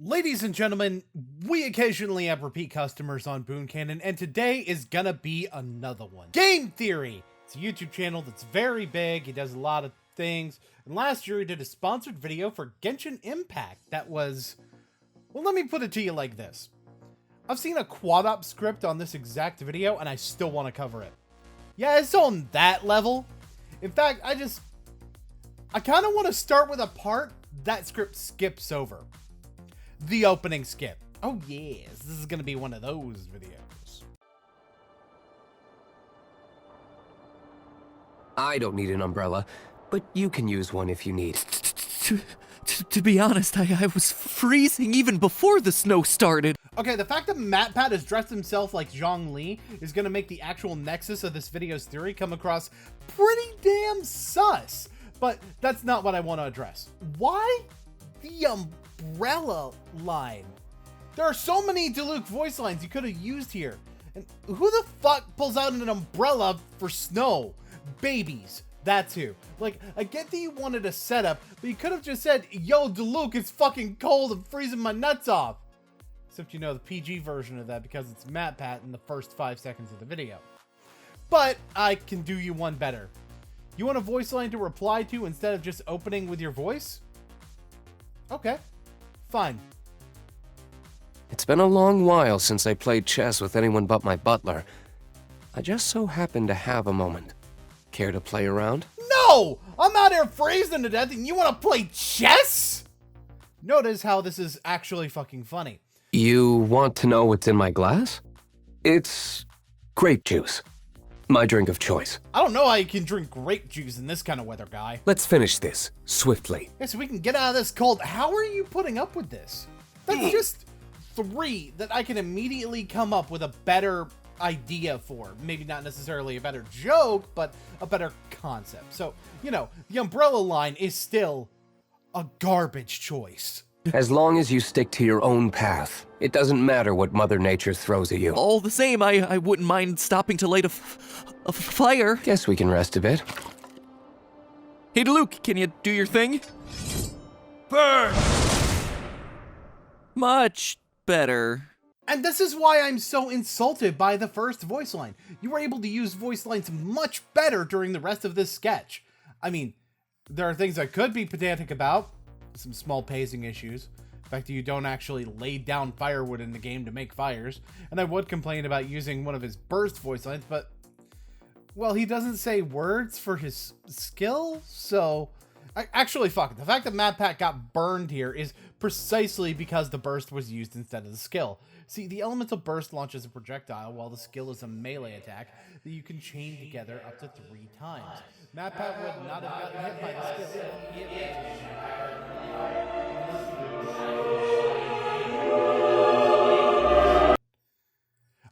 Ladies and gentlemen, we occasionally have repeat customers on Boon Canon, and today is gonna be another one. Game Theory! It's a YouTube channel that's very big, he does a lot of things, and last year he did a sponsored video for Genshin Impact that was... well, let me put it to you like this. I've seen a quad-op script on this exact video, and I still want to cover it. Yeah, it's on that level. In fact, I kind of want to start with a part that script skips over. The opening skip. Oh yes, this is gonna be one of those videos. I don't need an umbrella, but you can use one if you need. To be honest, I was freezing even before the snow started. Okay, the fact that MatPat has dressed himself like Zhongli is gonna make the actual nexus of this video's theory come across pretty damn sus. But that's not what I want to address. Why the umbrella line? There are so many Diluc voice lines you could have used here. And who the fuck pulls out an umbrella for snow? Babies. That's who. Like, I get that you wanted a setup, but you could have just said, yo, Diluc, it's fucking cold, I'm freezing my nuts off. Except you know the PG version of that because it's MatPat in the first 5 seconds of the video. But I can do you one better. You want a voice line to reply to instead of just opening with your voice? Okay, fine. It's been a long while since I played chess with anyone but my butler. I just so happen to have a moment. Care to play around? No! I'm out here freezing to death and you want to play chess? Notice how this is actually fucking funny. You want to know what's in my glass? It's grape juice. My drink of choice. I don't know how you can drink grape juice in this kind of weather, guy. Let's finish this, swiftly. Yeah, so we can get out of this cold. How are you putting up with this? That's just 3 that I can immediately come up with a better idea for. Maybe not necessarily a better joke, but a better concept. So, you know, the umbrella line is still a garbage choice. As long as you stick to your own path, it doesn't matter what Mother Nature throws at you. All the same, I wouldn't mind stopping to light a fire. Guess we can rest a bit. Hey, Diluc, can you do your thing? Burn! Much better. And this is why I'm so insulted by the first voice line. You were able to use voice lines much better during the rest of this sketch. I mean, there are things I could be pedantic about. Some small pacing issues. The fact that you don't actually lay down firewood in the game to make fires. And I would complain about using one of his burst voice lines, but... well, he doesn't say words for his skill, so... actually, fuck it. The fact that MatPat got burned here is precisely because the burst was used instead of the skill. See, the elemental burst launches a projectile, while the skill is a melee attack that you can chain together up to 3 times. MatPat would not have gotten hit by the skill if he had...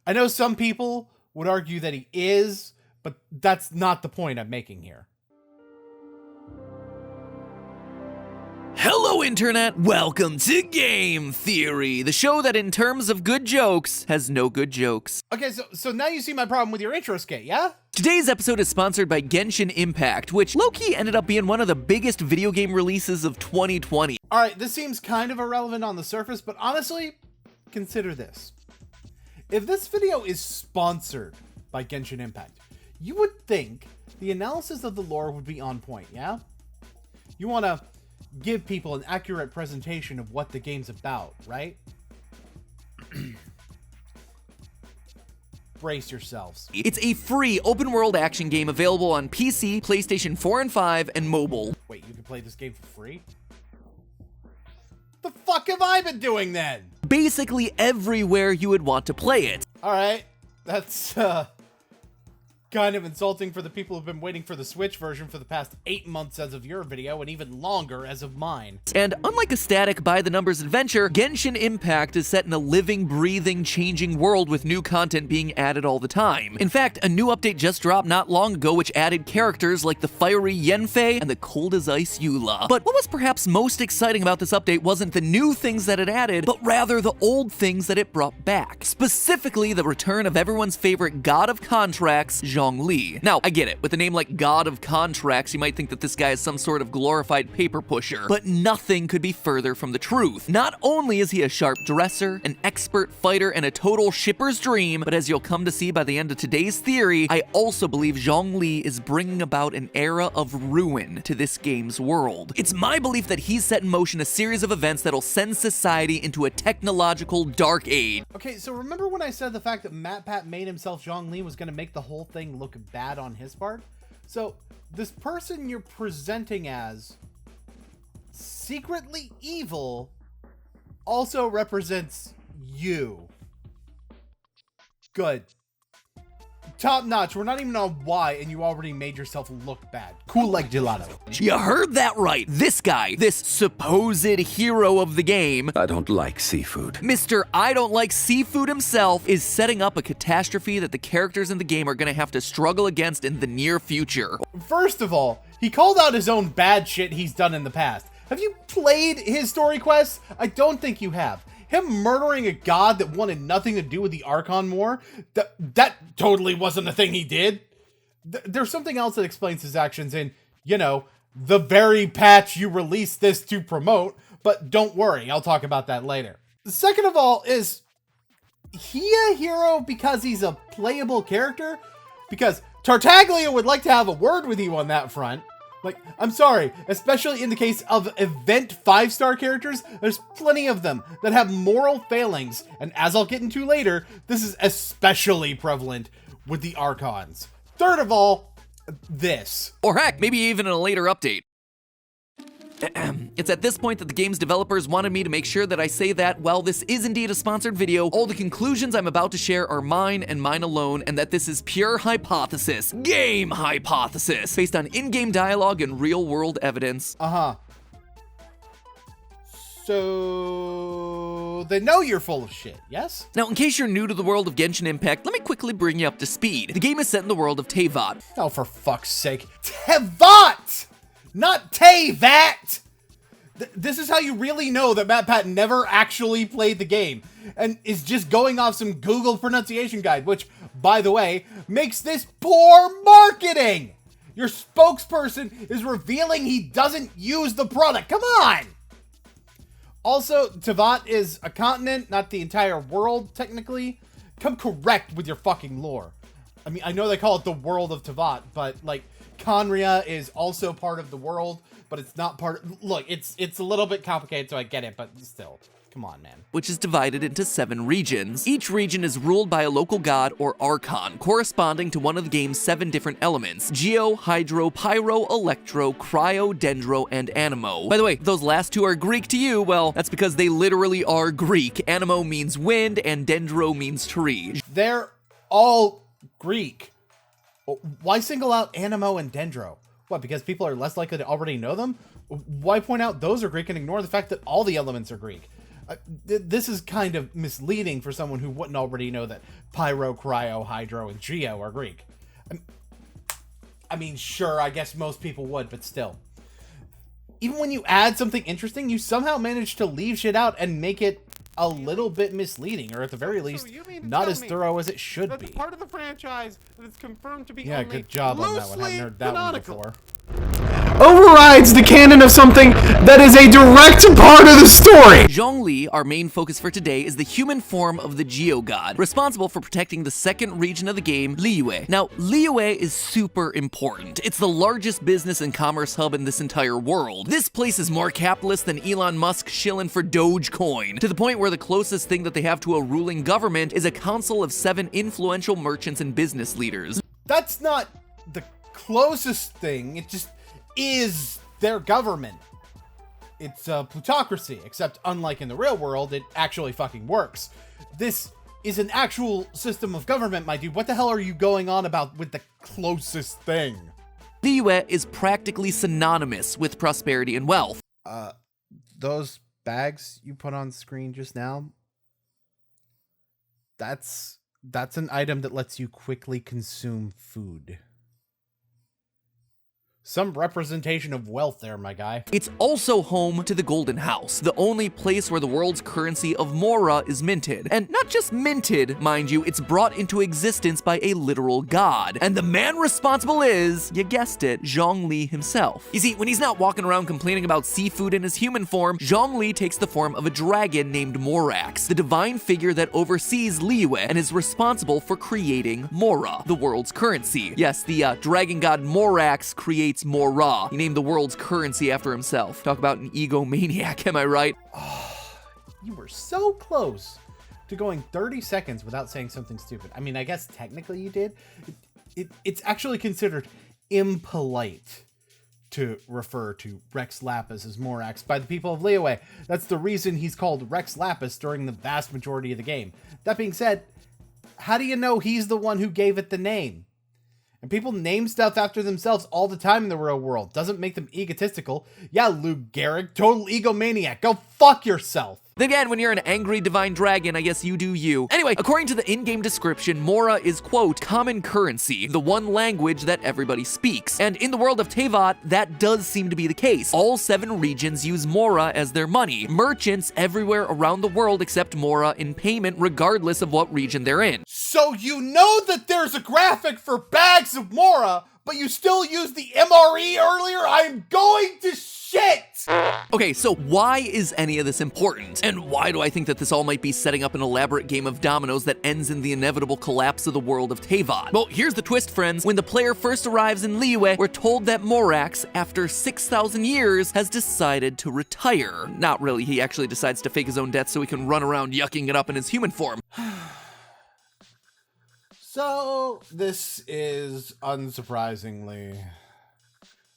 I know some people would argue that he is, but that's not the point I'm making here. Hello, Internet! Welcome to Game Theory, the show that in terms of good jokes, has no good jokes. Okay, so now you see my problem with your intro skate, yeah? Today's episode is sponsored by Genshin Impact, which low-key ended up being one of the biggest video game releases of 2020. Alright, this seems kind of irrelevant on the surface, but honestly, consider this. If this video is sponsored by Genshin Impact, you would think the analysis of the lore would be on point, yeah? You want to give people an accurate presentation of what the game's about, right? Brace yourselves. It's a free open-world action game available on PC, PlayStation 4 and 5, and mobile. Wait, you can play this game for free? The fuck have I been doing then? Basically everywhere you would want to play it. Alright, that's kind of insulting for the people who've been waiting for the Switch version for the past 8 months as of your video, and even longer as of mine. And unlike a static by-the-numbers adventure, Genshin Impact is set in a living, breathing, changing world with new content being added all the time. In fact, a new update just dropped not long ago which added characters like the fiery Yanfei and the cold-as-ice Eula. But what was perhaps most exciting about this update wasn't the new things that it added, but rather the old things that it brought back. Specifically, the return of everyone's favorite god of contracts, Zhongli. Now, I get it. With a name like God of Contracts, you might think that this guy is some sort of glorified paper pusher, but nothing could be further from the truth. Not only is he a sharp dresser, an expert fighter, and a total shipper's dream, but as you'll come to see by the end of today's theory, I also believe Zhongli is bringing about an era of ruin to this game's world. It's my belief that he's set in motion a series of events that'll send society into a technological dark age. Okay, so remember when I said the fact that MatPat made himself Zhongli was going to make the whole thing look bad on his part? So, this person you're presenting as secretly evil also represents you. Good. Top notch. We're not even on why, and you already made yourself look bad. Cool like gelato. You heard that right. This guy, this supposed hero of the game, I don't like seafood. Mr. I don't like seafood himself, is setting up a catastrophe that the characters in the game are gonna have to struggle against in the near future. First of all, he called out his own bad shit he's done in the past. Have you played his story quests? I don't think you have. Him murdering a god that wanted nothing to do with the Archon War, that totally wasn't a thing he did. There's something else that explains his actions in, you know, the very patch you released this to promote, but don't worry, I'll talk about that later. Second of all, is he a hero because he's a playable character? Because Tartaglia would like to have a word with you on that front. Like, I'm sorry, especially in the case of event 5-star characters, there's plenty of them that have moral failings, and as I'll get into later, this is especially prevalent with the Archons. Third of all, this. Or heck, maybe even in a later update. It's at this point that the game's developers wanted me to make sure that I say that while this is indeed a sponsored video, all the conclusions I'm about to share are mine and mine alone, and that this is pure hypothesis, game hypothesis, based on in-game dialogue and real-world evidence. So they know you're full of shit, yes? Now, in case you're new to the world of Genshin Impact, let me quickly bring you up to speed. The game is set in the world of Teyvat. Oh, for fuck's sake. Tevat! Not Teyvat! This is how you really know that MatPat never actually played the game and is just going off some Google pronunciation guide, which, by the way, makes this poor marketing! Your spokesperson is revealing he doesn't use the product. Come on! Also, Teyvat is a continent, not the entire world, technically. Come correct with your fucking lore. I mean, I know they call it the world of Teyvat, but, like, Conria is also part of the world, but it's not part of... Look, it's a little bit complicated, so I get it, but still. Come on, man. Which is divided into 7 regions. Each region is ruled by a local god or archon, corresponding to one of the game's 7 different elements: Geo, Hydro, Pyro, Electro, Cryo, Dendro, and Animo. By the way, those last 2 are Greek to you. Well, that's because they literally are Greek. Animo means wind, and Dendro means tree. They're all Greek. Why single out Animo and Dendro? What, because people are less likely to already know them? Why point out those are Greek and ignore the fact that all the elements are Greek? This is kind of misleading for someone who wouldn't already know that Pyro, Cryo, Hydro, and Geo are Greek. I mean, sure, I guess most people would, but still. Even when you add something interesting, you somehow manage to leave shit out and make it a little bit misleading, or at the very least, not as thorough as it should be. Part of the franchise that is confirmed to be yeah, good job on that one. I haven't heard that one before. Overrides the canon of something that is a direct part of the story. Zhongli, our main focus for today, is the human form of the Geo God, responsible for protecting the second region of the game, Liyue. Now, Liyue is super important. It's the largest business and commerce hub in this entire world. This place is more capitalist than Elon Musk shilling for Dogecoin, to the point where the closest thing that they have to a ruling government is a council of 7 influential merchants and business leaders. That's not the closest thing, it just is their government. It's a plutocracy, except unlike in the real world, it actually fucking works. This is an actual system of government, my dude. What the hell are you going on about with the closest thing? Liyue is practically synonymous with prosperity and wealth. Those bags you put on screen just now, that's an item that lets you quickly consume food. Some representation of wealth there, my guy. It's also home to the Golden House, the only place where the world's currency of Mora is minted. And not just minted, mind you, it's brought into existence by a literal god. And the man responsible is, you guessed it, Zhongli himself. You see, when he's not walking around complaining about seafood in his human form, Zhongli takes the form of a dragon named Morax, the divine figure that oversees Liyue and is responsible for creating Mora, the world's currency. Yes, the dragon god Morax creates Mora. He named the world's currency after himself. Talk about an egomaniac, am I right? You were so close to going 30 seconds without saying something stupid. I mean, I guess technically you did. It's actually considered impolite to refer to Rex Lapis as Morax by the people of Liyue. That's the reason he's called Rex Lapis during the vast majority of the game. That being said, how do you know he's the one who gave it the name? And people name stuff after themselves all the time in the real world. Doesn't make them egotistical. Yeah, Luke Garrick, total egomaniac. Go fuck yourself. Again, when you're an angry divine dragon, I guess you do you. Anyway, according to the in-game description, Mora is, quote, common currency, the one language that everybody speaks. And in the world of Teyvat, that does seem to be the case. All 7 regions use Mora as their money. Merchants everywhere around the world accept Mora in payment regardless of what region they're in. So you know that there's a graphic for bags of Mora, but you still used the MRE earlier? I'm going to shit! Okay, so why is any of this important? And why do I think that this all might be setting up an elaborate game of dominoes that ends in the inevitable collapse of the world of Teyvat? Well, here's the twist, friends. When the player first arrives in Liyue, we're told that Morax, after 6,000 years, has decided to retire. Not really, he actually decides to fake his own death so he can run around yucking it up in his human form. So, this is, unsurprisingly,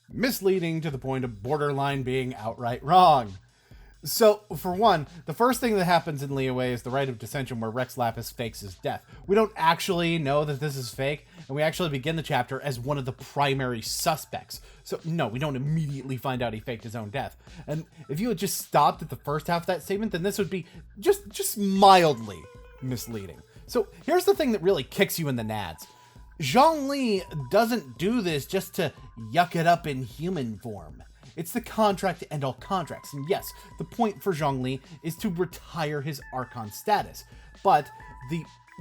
misleading to the point of borderline being outright wrong. So, for one, the first thing that happens in Liyue is the Rite of Dissension where Rex Lapis fakes his death. We don't actually know that this is fake, and we actually begin the chapter as one of the primary suspects. So, no, we don't immediately find out he faked his own death. And if you had just stopped at the first half of that statement, then this would be just mildly misleading. So here's the thing that really kicks you in the nads. Zhongli doesn't do this just to yuck it up in human form. It's the contract to end all contracts. And yes, the point for Zhongli is to retire his Archon status. But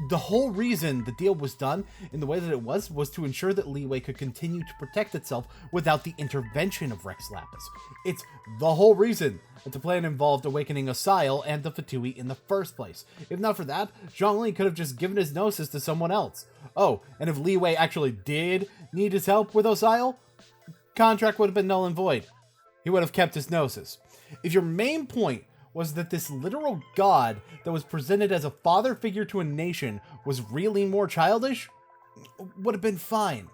the whole reason the deal was done in the way that it was to ensure that Liyue could continue to protect itself without the intervention of Rex Lapis. It's the whole reason that the plan involved awakening Osail and the Fatui in the first place. If not for that, Zhongli could have just given his Gnosis to someone else. Oh, and if Liyue actually did need his help with Osail, contract would have been null and void. He would have kept his Gnosis. If your main point was that this literal god that was presented as a father figure to a nation was really more childish, would have been fine.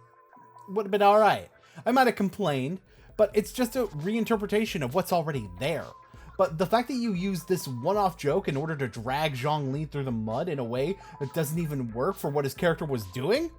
Would have been alright. I might have complained, but it's just a reinterpretation of what's already there. But the fact that you use this one-off joke in order to drag Zhongli through the mud in a way that doesn't even work for what his character was doing?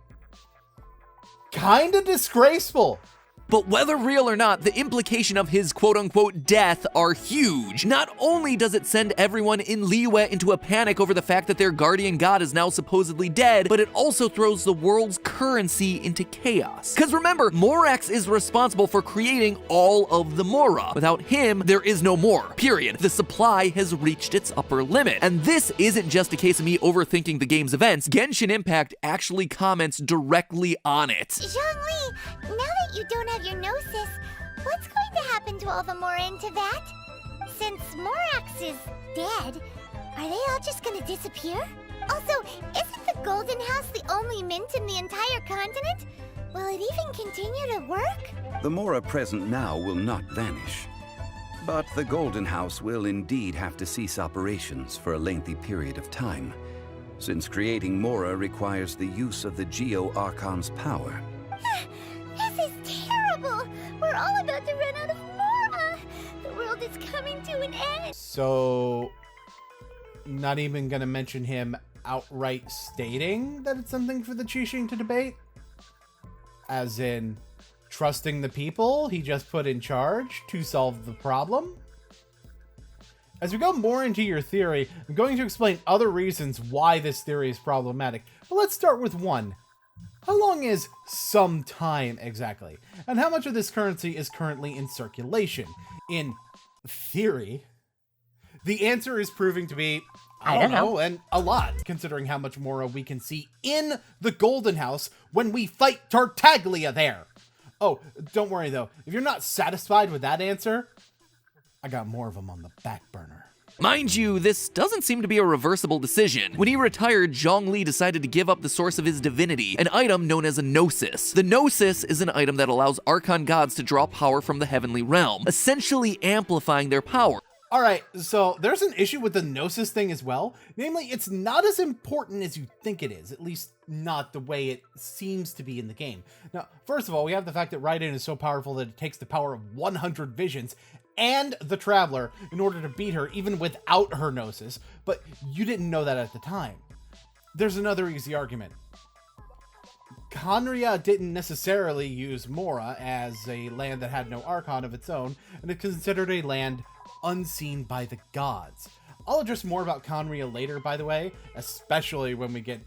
Kinda disgraceful. But whether real or not, the implication of his quote-unquote death are huge. Not only does it send everyone in Liyue into a panic over the fact that their guardian god is now supposedly dead, but it also throws the world's currency into chaos. Because remember, Morax is responsible for creating all of the Mora. Without him, there is no more, period. The supply has reached its upper limit. And this isn't just a case of me overthinking the game's events. Genshin Impact actually comments directly on it. Zhongli, now that you don't have your Gnosis, what's going to happen to all the Mora in Teyvat? Since Morax is dead, are they all just gonna disappear? Also, isn't the Golden House the only mint in the entire continent? Will it even continue to work? The Mora present now will not vanish. But the Golden House will indeed have to cease operations for a lengthy period of time, since creating Mora requires the use of the Geo-Archon's power. This is terrible! We're all about to run out of Mora! The world is coming to an end! So, not even gonna mention him outright stating that it's something for the Qixing to debate? As in, trusting the people he just put in charge to solve the problem? As we go more into your theory, I'm going to explain other reasons why this theory is problematic. But let's start with one. How long is some time exactly? And how much of this currency is currently in circulation? In theory, the answer is proving to be, I don't know, and a lot, considering how much Mora we can see in the Golden House when we fight Tartaglia there. Oh, don't worry though, if you're not satisfied with that answer, I got more of them on the back burner. Mind you, this doesn't seem to be a reversible decision. When he retired, Zhongli decided to give up the source of his divinity, an item known as a Gnosis. The Gnosis is an item that allows Archon gods to draw power from the heavenly realm, essentially amplifying their power. Alright, so there's an issue with the Gnosis thing as well. Namely, it's not as important as you think it is, at least not the way it seems to be in the game. Now, first of all, we have the fact that Raiden is so powerful that it takes the power of 100 visions and the Traveler in order to beat her, even without her Gnosis, but you didn't know that at the time. There's another easy argument. Khaenri'ah didn't necessarily use Mora as a land that had no Archon of its own, and it considered a land unseen by the gods. I'll address more about Khaenri'ah later, by the way, especially when we get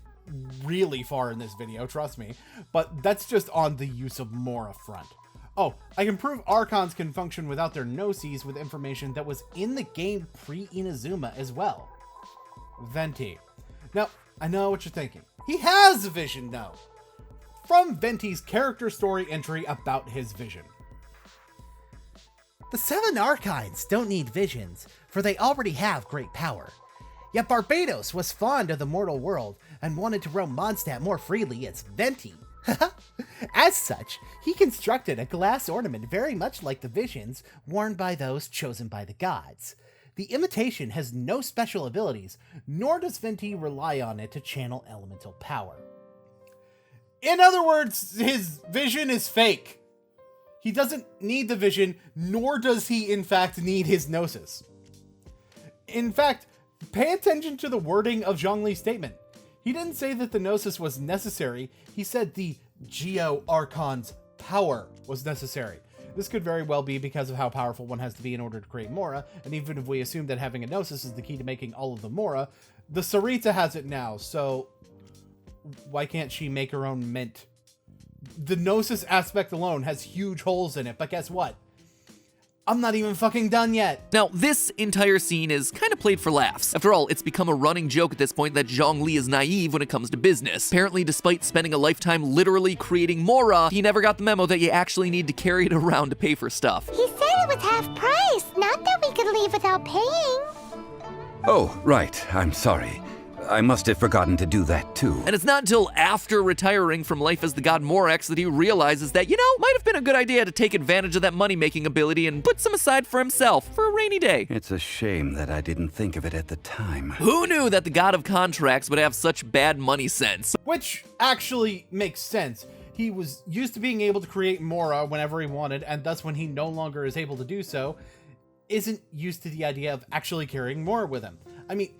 really far in this video, trust me, but that's just on the use of Mora front. Oh, I can prove Archons can function without their Gnosis with information that was in the game pre-Inazuma as well. Venti. Now, I know what you're thinking. He has a vision now! From Venti's character story entry about his vision. The 7 Archons don't need visions, for they already have great power. Yet Barbados was fond of the mortal world and wanted to roam Mondstadt more freely as Venti. As such, he constructed a glass ornament very much like the visions worn by those chosen by the gods. The imitation has no special abilities, nor does Venti rely on it to channel elemental power. In other words, his vision is fake. He doesn't need the vision, nor does he in fact need his Gnosis. In fact, pay attention to the wording of Zhongli's statement. He didn't say that the Gnosis was necessary, he said the Geo-Archon's power was necessary. This could very well be because of how powerful one has to be in order to create Mora, and even if we assume that having a Gnosis is the key to making all of the Mora, the Sarita has it now, so why can't she make her own mint? The Gnosis aspect alone has huge holes in it, but guess what? I'm not even fucking done yet. Now, this entire scene is kind of played for laughs. After all, it's become a running joke at this point that Zhongli is naive when it comes to business. Apparently, despite spending a lifetime literally creating Mora, he never got the memo that you actually need to carry it around to pay for stuff. He said it was half price, not that we could leave without paying. Oh, right. I'm sorry. I must have forgotten to do that too. And it's not until after retiring from life as the god Morax that he realizes that, might have been a good idea to take advantage of that money-making ability and put some aside for himself for a rainy day. It's a shame that I didn't think of it at the time. Who knew that the god of contracts would have such bad money sense? Which actually makes sense. He was used to being able to create Mora whenever he wanted, and thus when he no longer is able to do so, isn't used to the idea of actually carrying Mora with him. I mean,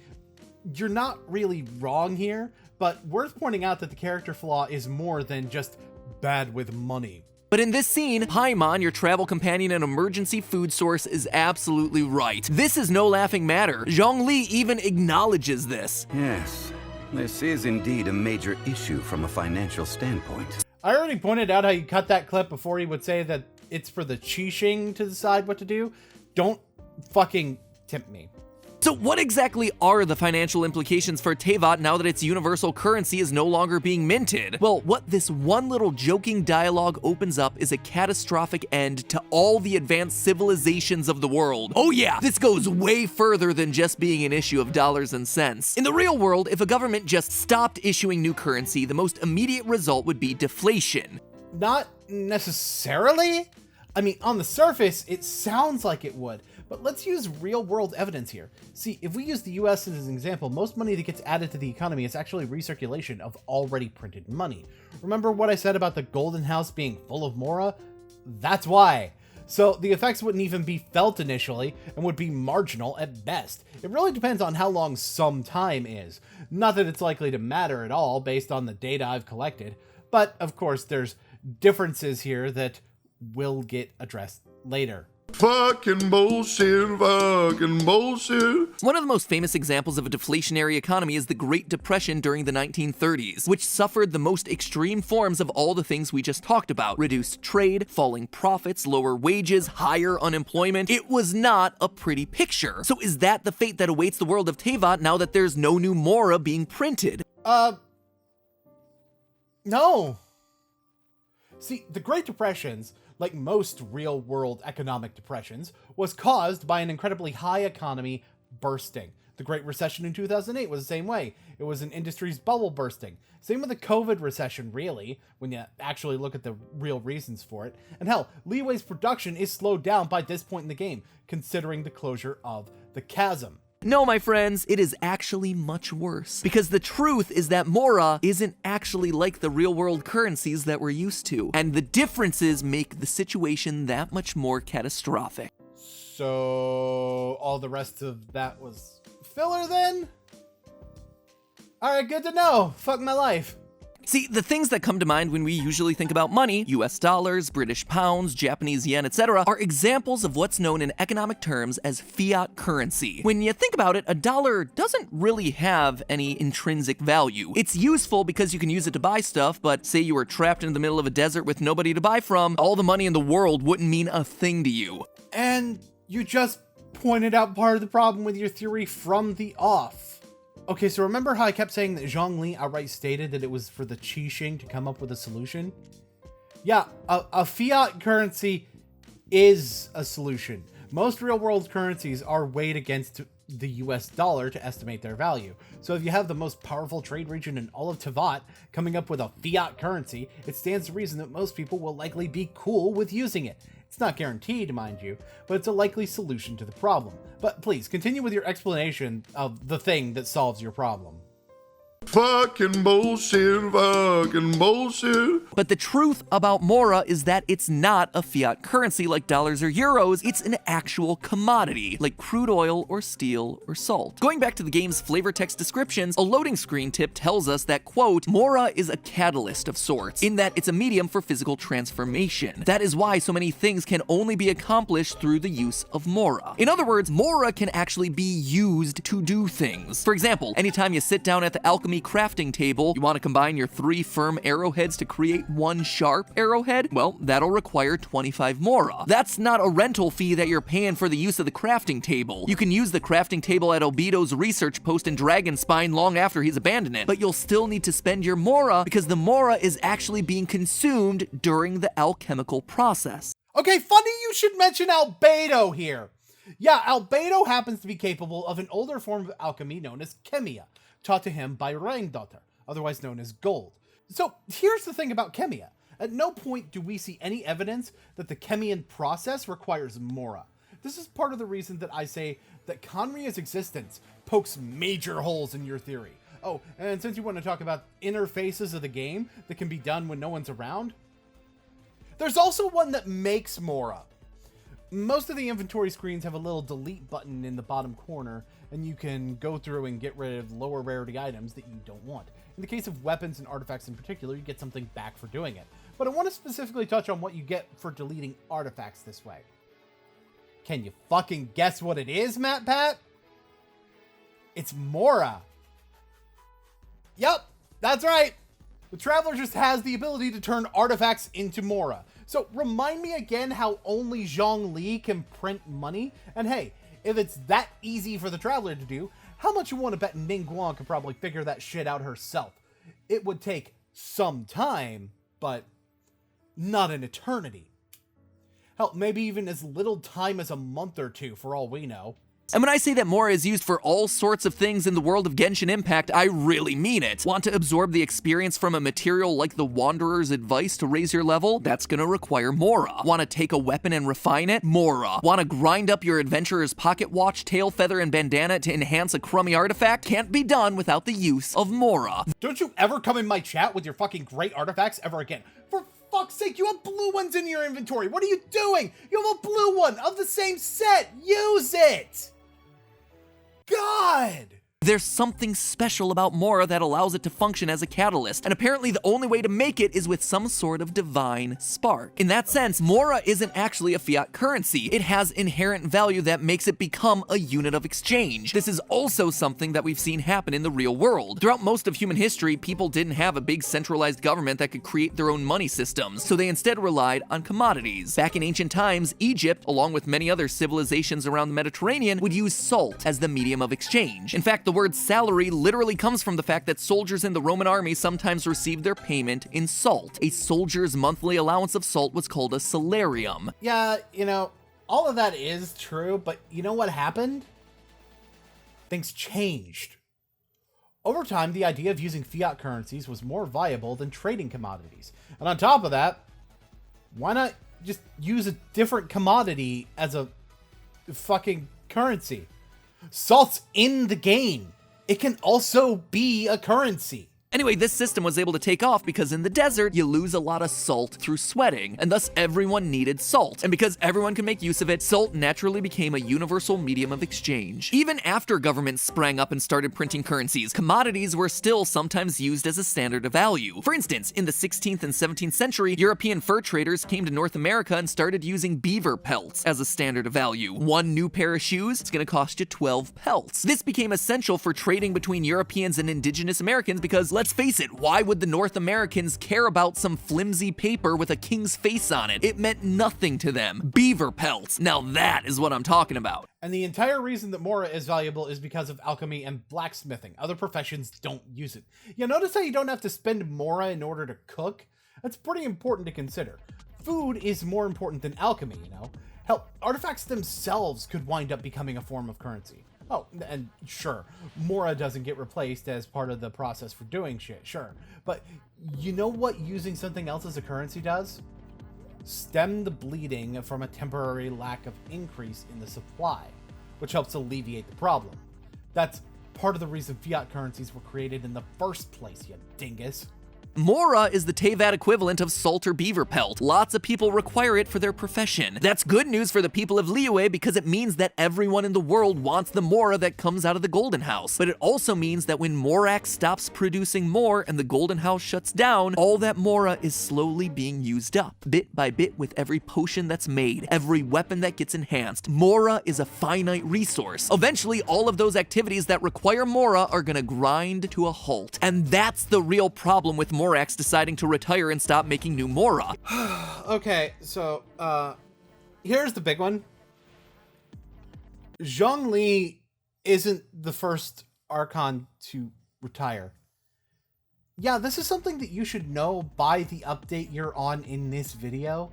you're not really wrong here, but worth pointing out that the character flaw is more than just bad with money. But in this scene, Paimon, your travel companion and emergency food source, is absolutely right. This is no laughing matter. Zhongli even acknowledges this. Yes, this is indeed a major issue from a financial standpoint. I already pointed out how you cut that clip before he would say that it's for the Qixing to decide what to do. Don't fucking tempt me. So what exactly are the financial implications for Teyvat now that its universal currency is no longer being minted? Well, what this one little joking dialogue opens up is a catastrophic end to all the advanced civilizations of the world. Oh yeah, this goes way further than just being an issue of dollars and cents. In the real world, if a government just stopped issuing new currency, the most immediate result would be deflation. Not necessarily. I mean, on the surface, it sounds like it would. But let's use real-world evidence here. See, if we use the US as an example, most money that gets added to the economy is actually recirculation of already printed money. Remember what I said about the Golden House being full of Mora? That's why. So the effects wouldn't even be felt initially and would be marginal at best. It really depends on how long some time is. Not that it's likely to matter at all based on the data I've collected, but of course there's differences here that will get addressed later. Fucking bullshit, fucking bullshit. One of the most famous examples of a deflationary economy is the Great Depression during the 1930s, which suffered the most extreme forms of all the things we just talked about. Reduced trade, falling profits, lower wages, higher unemployment. It was not a pretty picture. So is that the fate that awaits the world of Teyvat now that there's no new Mora being printed? No. See, the Great Depressions, like most real-world economic depressions, was caused by an incredibly high economy bursting. The Great Recession in 2008 was the same way. It was an industry's bubble bursting. Same with the COVID recession, really, when you actually look at the real reasons for it. And hell, Leeway's production is slowed down by this point in the game, considering the closure of the chasm. No, my friends, it is actually much worse. Because the truth is that Mora isn't actually like the real-world currencies that we're used to. And the differences make the situation that much more catastrophic. So, all the rest of that was filler then? Alright, good to know. Fuck my life. See, the things that come to mind when we usually think about money, US dollars, British pounds, Japanese yen, etc., are examples of what's known in economic terms as fiat currency. When you think about it, a dollar doesn't really have any intrinsic value. It's useful because you can use it to buy stuff, but say you were trapped in the middle of a desert with nobody to buy from, all the money in the world wouldn't mean a thing to you. And you just pointed out part of the problem with your theory from the off. Okay, so remember how I kept saying that Zhongli outright stated that it was for the Qixing to come up with a solution? Yeah, a fiat currency is a solution. Most real-world currencies are weighed against the US dollar to estimate their value. So if you have the most powerful trade region in all of Teyvat coming up with a fiat currency, it stands to reason that most people will likely be cool with using it. It's not guaranteed, mind you, but it's a likely solution to the problem. But please, continue with your explanation of the thing that solves your problem. Fucking bullshit, fucking bullshit. But the truth about Mora is that it's not a fiat currency like dollars or euros, it's an actual commodity, like crude oil or steel or salt. Going back to the game's flavor text descriptions, a loading screen tip tells us that, quote, Mora is a catalyst of sorts, in that it's a medium for physical transformation. That is why so many things can only be accomplished through the use of Mora. In other words, Mora can actually be used to do things. For example, anytime you sit down at the alchemy crafting table, you want to combine your 3 firm arrowheads to create 1 sharp arrowhead? Well, that'll require 25 Mora. That's not a rental fee that you're paying for the use of the crafting table. You can use the crafting table at Obito's research post in Dragonspine long after he's abandoned it, but you'll still need to spend your Mora because the Mora is actually being consumed during the alchemical process. Okay, funny you should mention Albedo here. Yeah, Albedo happens to be capable of an older form of alchemy known as Chemia, taught to him by Reindottir, otherwise known as gold. So here's the thing about Chemia. At no point do we see any evidence that the Chemian process requires Mora. This is part of the reason that I say that Conria's existence pokes major holes in your theory. Oh, and since you want to talk about interfaces of the game that can be done when no one's around, there's also one that makes Mora. Most of the inventory screens have a little delete button in the bottom corner, and you can go through and get rid of lower rarity items that you don't want. In the case of weapons and artifacts in particular, you get something back for doing it. But I want to specifically touch on what you get for deleting artifacts this way. Can you fucking guess what it is, MatPat? It's Mora. Yep, that's right. The Traveler just has the ability to turn artifacts into Mora. So remind me again how only Zhongli can print money? And hey, if it's that easy for the Traveler to do, how much you want to bet Ningguang could probably figure that shit out herself? It would take some time, but not an eternity. Hell, maybe even as little time as a month or 2 for all we know. And when I say that Mora is used for all sorts of things in the world of Genshin Impact, I really mean it. Want to absorb the experience from a material like the Wanderer's Advice to raise your level? That's gonna require Mora. Want to take a weapon and refine it? Mora. Want to grind up your Adventurer's Pocket Watch, Tail Feather, and Bandana to enhance a crummy artifact? Can't be done without the use of Mora. Don't you ever come in my chat with your fucking great artifacts ever again. For fuck's sake, you have blue ones in your inventory. What are you doing? You have a blue one of the same set. Use it. God! There's something special about Mora that allows it to function as a catalyst, and apparently the only way to make it is with some sort of divine spark. In that sense, Mora isn't actually a fiat currency. It has inherent value that makes it become a unit of exchange. This is also something that we've seen happen in the real world. Throughout most of human history, people didn't have a big centralized government that could create their own money systems, so they instead relied on commodities. Back in ancient times, Egypt, along with many other civilizations around the Mediterranean, would use salt as the medium of exchange. In fact, the word salary literally comes from the fact that soldiers in the Roman army sometimes received their payment in salt. A soldier's monthly allowance of salt was called a salarium. Yeah, you know, all of that is true, but you know what happened? Things changed. Over time, the idea of using fiat currencies was more viable than trading commodities. And on top of that, why not just use a different commodity as a fucking currency? Salt's in the game. It can also be a currency. Anyway, this system was able to take off because in the desert, you lose a lot of salt through sweating, and thus everyone needed salt. And because everyone could make use of it, salt naturally became a universal medium of exchange. Even after governments sprang up and started printing currencies, commodities were still sometimes used as a standard of value. For instance, in the 16th and 17th century, European fur traders came to North America and started using beaver pelts as a standard of value. One new pair of shoes is going to cost you 12 pelts. This became essential for trading between Europeans and indigenous Americans because, let's face it, why would the North Americans care about some flimsy paper with a king's face on it? It meant nothing to them. Beaver pelts. Now that is what I'm talking about. And the entire reason that Mora is valuable is because of alchemy and blacksmithing. Other professions don't use it. You notice how you don't have to spend Mora in order to cook? That's pretty important to consider. Food is more important than alchemy, you know? Hell, artifacts themselves could wind up becoming a form of currency. Oh, and sure, Mora doesn't get replaced as part of the process for doing shit, sure. But you know what using something else as a currency does? Stem the bleeding from a temporary lack of increase in the supply, which helps alleviate the problem. That's part of the reason fiat currencies were created in the first place, you dingus. Mora is the Teyvat equivalent of salt or beaver pelt. Lots of people require it for their profession. That's good news for the people of Liyue because it means that everyone in the world wants the Mora that comes out of the Golden House. But it also means that when Morax stops producing more and the Golden House shuts down, all that Mora is slowly being used up, bit by bit with every potion that's made, every weapon that gets enhanced. Mora is a finite resource. Eventually, all of those activities that require Mora are gonna grind to a halt. And that's the real problem with Morax deciding to retire and stop making new Mora. Okay, so, here's the big one. Zhongli isn't the first Archon to retire. Yeah, this is something that you should know by the update you're on in this video,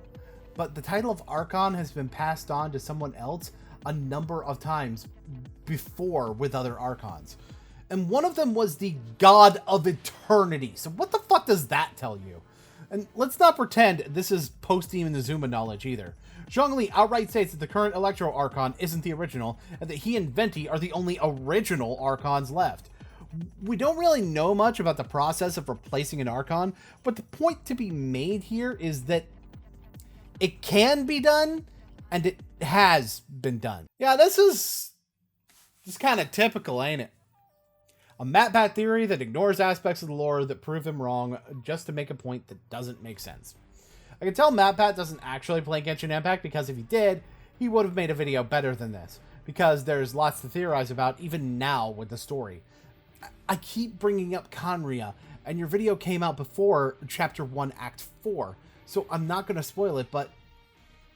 but the title of Archon has been passed on to someone else a number of times before with other Archons. And one of them was the God of Eternity. So what the fuck does that tell you? And let's not pretend this is post-Demon Inazuma knowledge either. Zhongli outright states that the current Electro Archon isn't the original, and that he and Venti are the only original Archons left. We don't really know much about the process of replacing an Archon, but the point to be made here is that it can be done, and it has been done. Yeah, this is kind of typical, ain't it? A MatPat theory that ignores aspects of the lore that prove him wrong just to make a point that doesn't make sense. I can tell MatPat doesn't actually play Genshin Impact because if he did, he would have made a video better than this, because there's lots to theorize about even now with the story. I keep bringing up Kanria, and your video came out before Chapter 1, Act 4, so I'm not going to spoil it, but,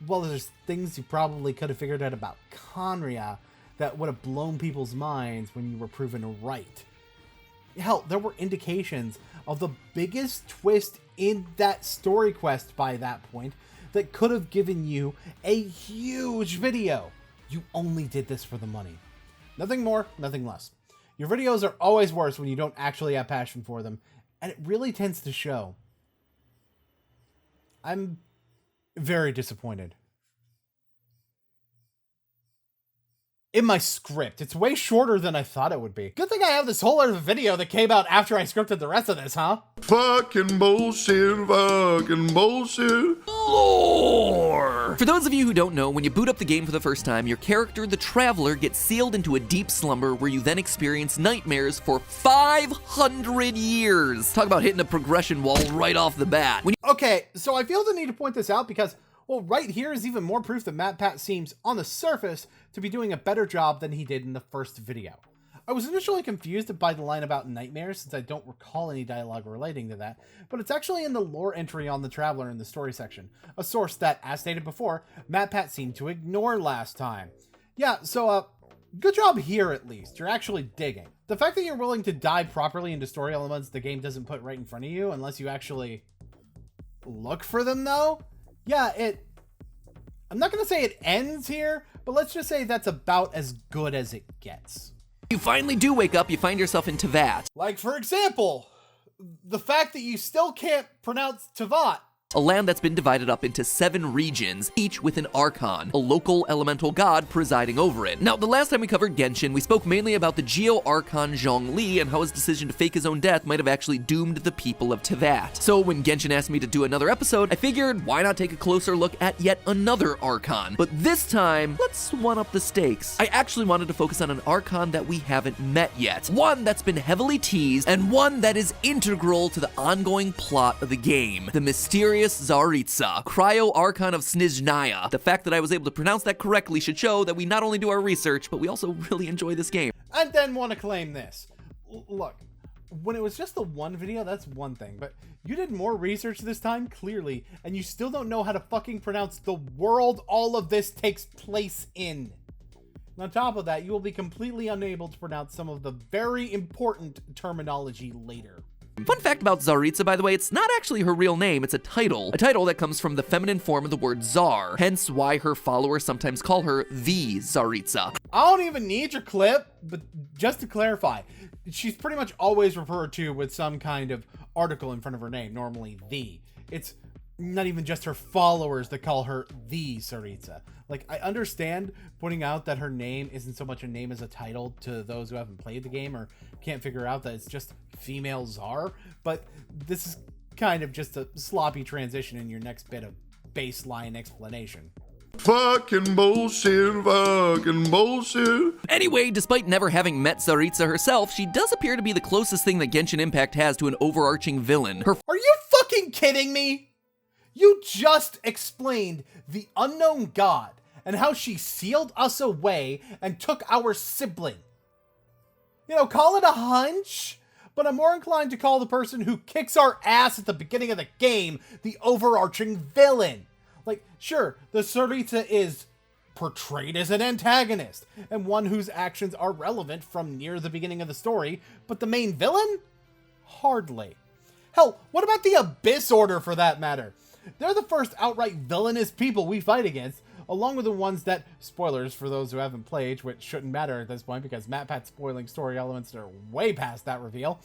well, there's things you probably could have figured out about Kanria that would have blown people's minds when you were proven right. Hell, there were indications of the biggest twist in that story quest by that point that could have given you a huge video. You only did this for the money. Nothing more, nothing less. Your videos are always worse when you don't actually have passion for them, and it really tends to show. I'm very disappointed. in my script. It's way shorter than I thought it would be. Good thing I have this whole other video that came out after I scripted the rest of this, huh? Fucking bullshit, fucking bullshit. Lore! For those of you who don't know, when you boot up the game for the first time, your character, the Traveler, gets sealed into a deep slumber where you then experience nightmares for 500 years. Talk about hitting a progression wall right off the bat. Okay, so I feel the need to point this out because, well, right here is even more proof that MatPat seems, on the surface, to be doing a better job than he did in the first video. I was initially confused by the line about nightmares since I don't recall any dialogue relating to that, but it's actually in the lore entry on the Traveler in the story section, a source that, as stated before, MatPat seemed to ignore last time. Yeah, so, good job here at least. You're actually digging. The fact that you're willing to dive properly into story elements the game doesn't put right in front of you unless you actually look for them, though? Yeah, I'm not gonna say it ends here, but let's just say that's about as good as it gets. You finally do wake up, you find yourself in Tevat. Like, for example, the fact that you still can't pronounce Tevat. A land that's been divided up into 7 regions, each with an Archon, a local elemental god presiding over it. Now, the last time we covered Genshin, we spoke mainly about the Geo-Archon Zhongli and how his decision to fake his own death might have actually doomed the people of Tevat. So when Genshin asked me to do another episode, I figured why not take a closer look at yet another Archon. But this time, let's one up the stakes. I actually wanted to focus on an Archon that we haven't met yet. One that's been heavily teased, and one that is integral to the ongoing plot of the game. The mysterious Tsaritsa, Cryo Archon of Snizhnaya. The fact that I was able to pronounce that correctly should show that we not only do our research, but we also really enjoy this game. And then want to claim this. Look, when it was just the one video, that's one thing, but you did more research this time, clearly, and you still don't know how to fucking pronounce the world all of this takes place in. And on top of that, you will be completely unable to pronounce some of the very important terminology later. Fun fact about Tsaritsa, by the way, it's not actually her real name, it's a title that comes from the feminine form of the word Tsar, hence why her followers sometimes call her the Tsaritsa. I don't even need your clip, but just to clarify, she's pretty much always referred to with some kind of article in front of her name, normally the. It's not even just her followers that call her the Tsaritsa. Like, I understand pointing out that her name isn't so much a name as a title to those who haven't played the game or can't figure out that it's just female Tsar, but this is kind of just a sloppy transition in your next bit of baseline explanation. Fucking bullshit, fucking bullshit. Anyway, despite never having met Tsaritsa herself, she does appear to be the closest thing that Genshin Impact has to an overarching villain. Are you fucking kidding me? You just explained the unknown god and how she sealed us away and took our sibling. You know, call it a hunch, but I'm more inclined to call the person who kicks our ass at the beginning of the game the overarching villain. Like, sure, the Tsaritsa is portrayed as an antagonist and one whose actions are relevant from near the beginning of the story, but the main villain? Hardly. Hell, what about the Abyss Order for that matter? They're the first outright villainous people we fight against, along with the ones that, spoilers for those who haven't played, which shouldn't matter at this point because MatPat's spoiling story elements are way past that reveal,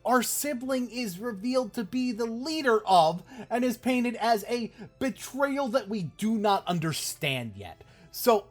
our sibling is revealed to be the leader of and is painted as a betrayal that we do not understand yet. So,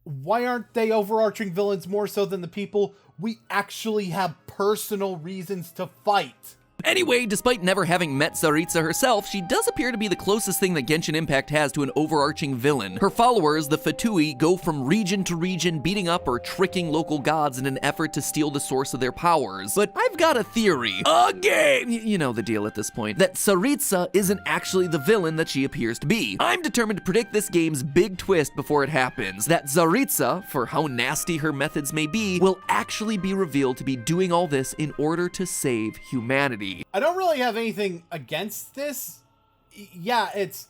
why aren't they overarching villains more so than the people we actually have personal reasons to fight? Anyway, despite never having met Tsaritsa herself, she does appear to be the closest thing that Genshin Impact has to an overarching villain. Her followers, the Fatui, go from region to region beating up or tricking local gods in an effort to steal the source of their powers. But I've got a theory, again, you know the deal at this point, that Tsaritsa isn't actually the villain that she appears to be. I'm determined to predict this game's big twist before it happens, that Tsaritsa, for how nasty her methods may be, will actually be revealed to be doing all this in order to save humanity. I don't really have anything against this. Yeah, it's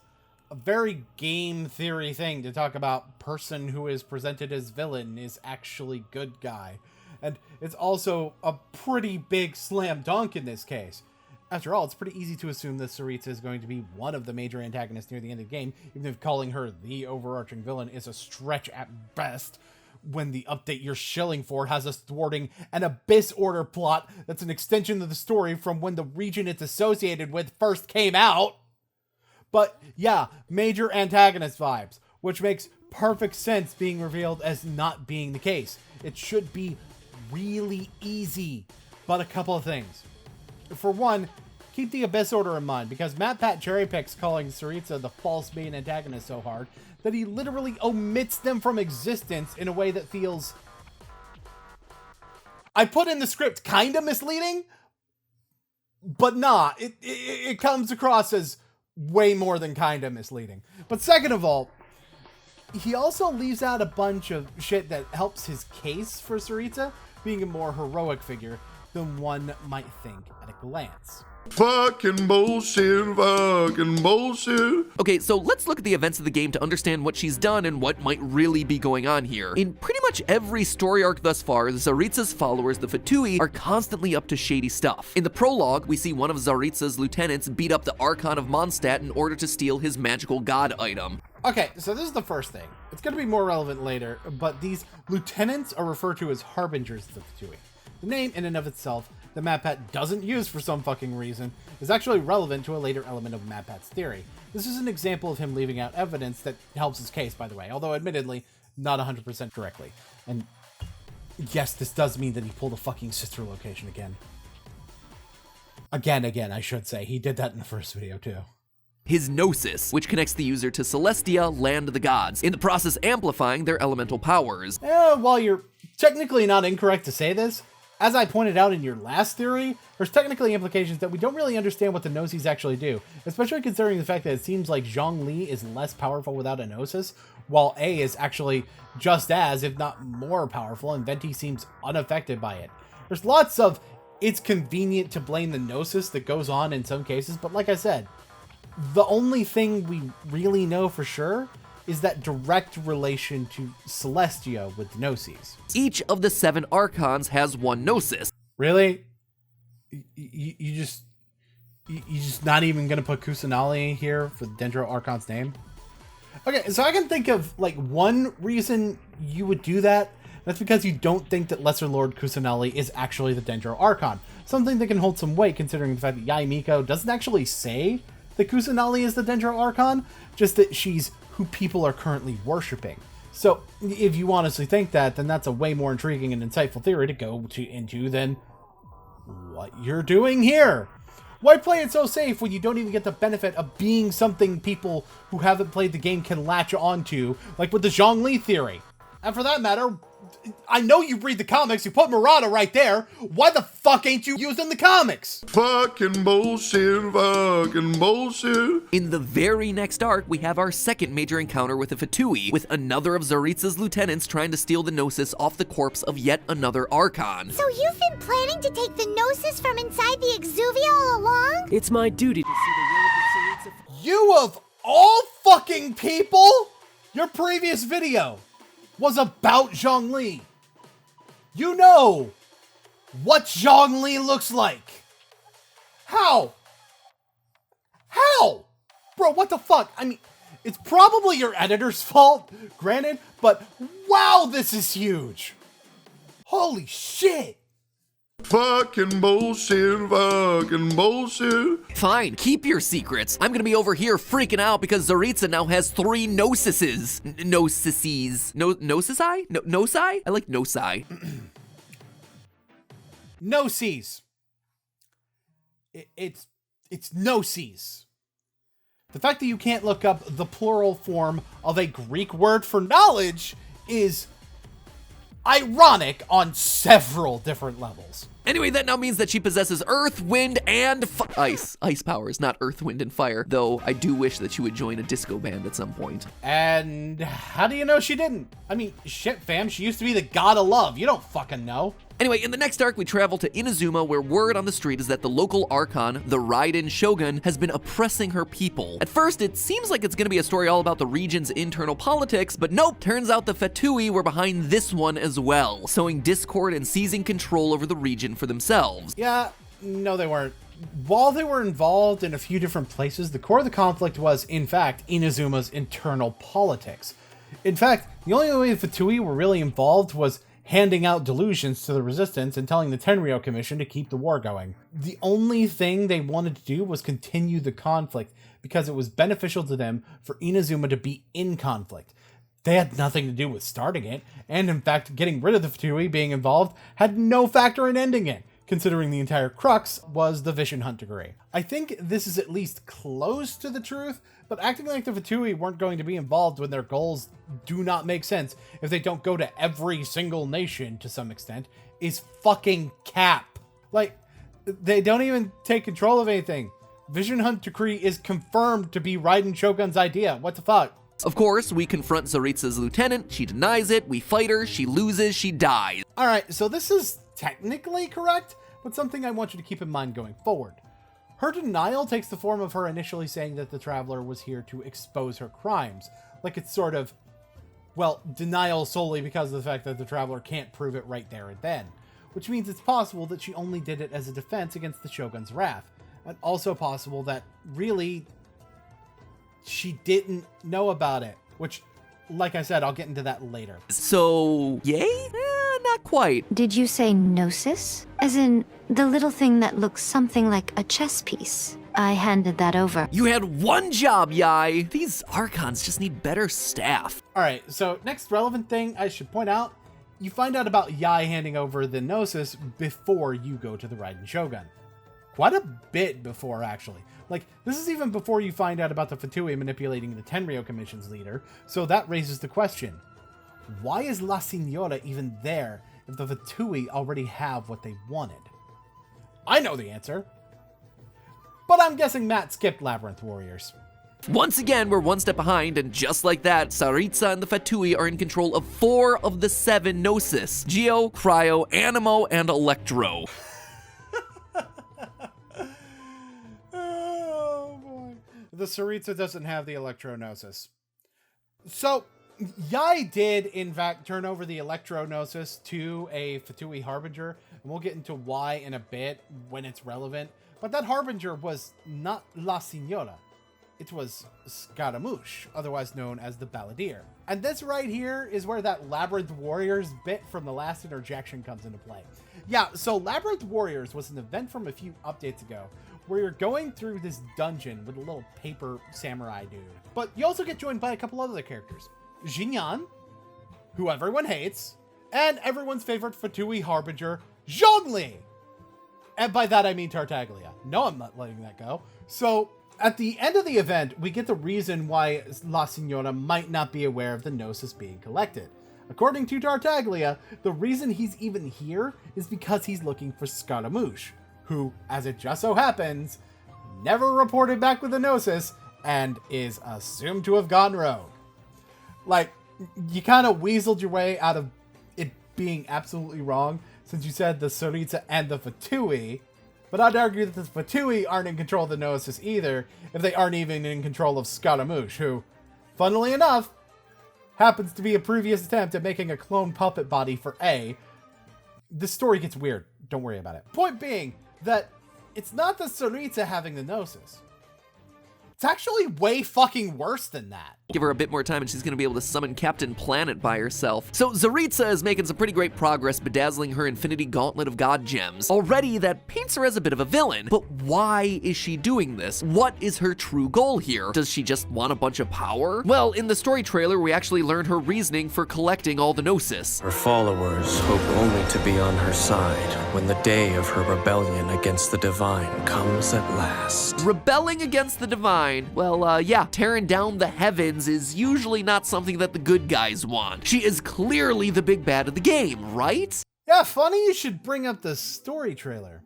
a very game theory thing to talk about person who is presented as villain is actually good guy. And it's also a pretty big slam dunk in this case. After all, it's pretty easy to assume that Tsaritsa is going to be one of the major antagonists near the end of the game, even if calling her the overarching villain is a stretch at best, when the update you're shilling for has us thwarting an Abyss Order plot that's an extension of the story from when the region it's associated with first came out. But yeah, major antagonist vibes, which makes perfect sense being revealed as not being the case. It should be really easy, but a couple of things. For one, keep the Abyss Order in mind, because MatPat cherry-picks calling Tsaritsa the false main antagonist so hard that he literally omits them from existence in a way that feels... I put in the script kinda misleading, but nah, it comes across as way more than kinda misleading. But second of all, he also leaves out a bunch of shit that helps his case for Tsaritsa being a more heroic figure than one might think at a glance. Fucking bullshit, fucking bullshit. Okay, so let's look at the events of the game to understand what she's done and what might really be going on here. In pretty much every story arc thus far, Tsaritsa's followers, the Fatui, are constantly up to shady stuff. In the prologue, we see one of Tsaritsa's lieutenants beat up the Archon of Mondstadt in order to steal his magical god item. Okay, so this is the first thing. It's going to be more relevant later, but these lieutenants are referred to as harbingers of the Fatui. The name in and of itself, that MatPat doesn't use for some fucking reason, is actually relevant to a later element of MatPat's theory. This is an example of him leaving out evidence that helps his case, by the way, although admittedly, not 100% correctly. And yes, this does mean that he pulled a fucking sister location again. Again, I should say. He did that in the first video, too. His Gnosis, which connects the user to Celestia, land of the gods, in the process amplifying their elemental powers. While you're technically not incorrect to say this, as I pointed out in your last theory, there's technically implications that we don't really understand what the Gnosis actually do, especially considering the fact that it seems like Zhongli is less powerful without a Gnosis, while A is actually just as, if not more powerful, and Venti seems unaffected by it. There's lots of it's convenient to blame the Gnosis that goes on in some cases, but like I said, the only thing we really know for sure is that direct relation to Celestia with Gnosis. Each of the 7 Archons has one Gnosis. Really? You just not even gonna put Kusanali here for the Dendro Archon's name? Okay, so I can think of like one reason you would do that. That's because you don't think that Lesser Lord Kusanali is actually the Dendro Archon. Something that can hold some weight considering the fact that Yae Miko doesn't actually say that Kusanali is the Dendro Archon, just that she's who people are currently worshipping. So if you honestly think that, then that's a way more intriguing and insightful theory to go into than what you're doing here. Why play it so safe when you don't even get the benefit of being something people who haven't played the game can latch onto, like with the Zhongli theory? And for that matter, I know you read the comics, you put Murata right there. Why the fuck ain't you using the comics? Fucking bullshit, fucking bullshit. In the very next arc, we have our second major encounter with the Fatui, with another of Tsaritsa's lieutenants trying to steal the Gnosis off the corpse of yet another Archon. So you've been planning to take the Gnosis from inside the Exuvia all along? It's my duty to see the will of the Tsaritsa. You of all fucking people? Your previous video was about Zhongli. You know what Zhongli looks like. How? Bro, what the fuck? I mean, it's probably your editor's fault, granted, but wow, this is huge. Holy shit. Fucking bullshit, fucking bullshit. Fine, keep your secrets. I'm gonna be over here freaking out because Tsaritsa now has 3 Gnosises. Gnosises. Gnosisi? Gnosi? I like Gnosi. Gnosis. It's Gnosis. The fact that you can't look up the plural form of a Greek word for knowledge is ironic on several different levels. Anyway, that now means that she possesses earth, wind, and ice. Ice powers, not earth, wind, and fire. Though I do wish that she would join a disco band at some point. And how do you know she didn't? I mean, shit, fam, she used to be the god of love. You don't fucking know. Anyway, in the next arc, we travel to Inazuma, where word on the street is that the local Archon, the Raiden Shogun, has been oppressing her people. At first, it seems like it's gonna be a story all about the region's internal politics, but nope, turns out the Fatui were behind this one as well, sowing discord and seizing control over the region for themselves. Yeah, no they weren't. While they were involved in a few different places, the core of the conflict was, in fact, Inazuma's internal politics. In fact, the only way the Fatui were really involved was handing out delusions to the resistance and telling the Tenryou Commission to keep the war going. The only thing they wanted to do was continue the conflict because it was beneficial to them for Inazuma to be in conflict. They had nothing to do with starting it, and in fact, getting rid of the Fatui being involved had no factor in ending it, considering the entire crux was the Vision Hunt degree. I think this is at least close to the truth, but acting like the Fatui weren't going to be involved when their goals do not make sense if they don't go to every single nation to some extent is fucking cap. Like, they don't even take control of anything. Vision Hunt decree is confirmed to be Raiden Shogun's idea. What the fuck? Of course, we confront Zaritsa's lieutenant, she denies it, we fight her, she loses, she dies. Alright, so this is technically correct, but something I want you to keep in mind going forward. Her denial takes the form of her initially saying that the Traveler was here to expose her crimes. Like it's sort of, well, denial solely because of the fact that the Traveler can't prove it right there and then. Which means it's possible that she only did it as a defense against the Shogun's wrath. And also possible that, really, she didn't know about it. Which, like I said, I'll get into that later. So, yay? Not quite. Did you say gnosis? As in, the little thing that looks something like a chess piece? I handed that over. You had one job, Yai. These Archons just need better staff. Alright, so next relevant thing I should point out, you find out about Yai handing over the Gnosis before you go to the Raiden Shogun. Quite a bit before, actually. Like, this is even before you find out about the Fatui manipulating the Tenryo Commission's leader, so that raises the question. Why is La Signora even there if the Fatui already have what they wanted? I know the answer. But I'm guessing Matt skipped Labyrinth Warriors. Once again, we're one step behind, and just like that, Zaritsa and the Fatui are in control of 4 of the 7 Gnosis. Geo, Cryo, Animo, and Electro. Oh boy. The Zaritsa doesn't have the Electro-Gnosis. So, Yai did, in fact, turn over the Electro-Gnosis to a Fatui Harbinger, and we'll get into why in a bit when it's relevant. But that Harbinger was not La Signora. It was Scaramouche, otherwise known as the Balladeer. And this right here is where that Labyrinth Warriors bit from the last interjection comes into play. Yeah, so Labyrinth Warriors was an event from a few updates ago where you're going through this dungeon with a little paper samurai dude. But you also get joined by a couple other characters. Jinyan, who everyone hates, and everyone's favorite Fatui Harbinger, Zhongli. And by that I mean Tartaglia. No, I'm not letting that go. So, at the end of the event, we get the reason why La Signora might not be aware of the Gnosis being collected. According to Tartaglia, the reason he's even here is because he's looking for Scaramouche, who, as it just so happens, never reported back with the Gnosis and is assumed to have gone rogue. Like, you kind of weaseled your way out of it being absolutely wrong since you said the Zaritsa and the Fatui, but I'd argue that the Fatui aren't in control of the Gnosis either if they aren't even in control of Scaramouche, who, funnily enough, happens to be a previous attempt at making a clone puppet body for A. This story gets weird. Don't worry about it. Point being that it's not the Zaritsa having the Gnosis. It's actually way fucking worse than that. Give her a bit more time and she's gonna be able to summon Captain Planet by herself. So Zaritsa is making some pretty great progress bedazzling her Infinity Gauntlet of God Gems. Already, that paints her as a bit of a villain. But why is she doing this? What is her true goal here? Does she just want a bunch of power? Well, in the story trailer, we actually learned her reasoning for collecting all the Gnosis. Her followers hope only to be on her side when the day of her rebellion against the divine comes at last. Rebelling against the divine? Well, yeah, tearing down the heavens is usually not something that the good guys want. She is clearly the big bad of the game, right? Yeah, funny you should bring up the story trailer,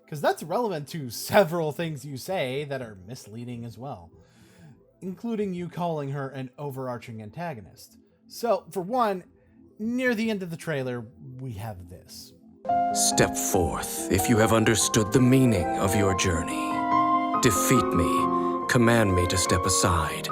because that's relevant to several things you say that are misleading as well, including you calling her an overarching antagonist. So, for one, near the end of the trailer, we have this. Step forth if you have understood the meaning of your journey. Defeat me, command me to step aside.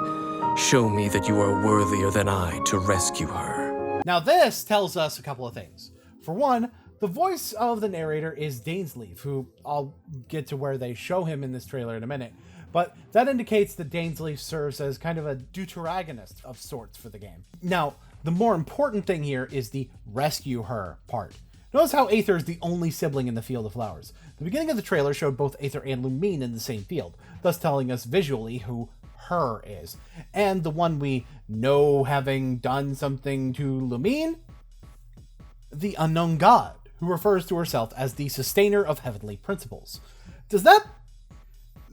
Show me that you are worthier than I to rescue her. Now this tells us a couple of things. For one, the voice of the narrator is Dainsleif, who I'll get to where they show him in this trailer in a minute, but that indicates that Dainsleif serves as kind of a deuteragonist of sorts for the game. Now, the more important thing here is the rescue her part. Notice how Aether is the only sibling in the Field of Flowers. The beginning of the trailer showed both Aether and Lumine in the same field, thus telling us visually who her is. And the one we know having done something to Lumine? The unknown god, who refers to herself as the sustainer of heavenly principles. Does that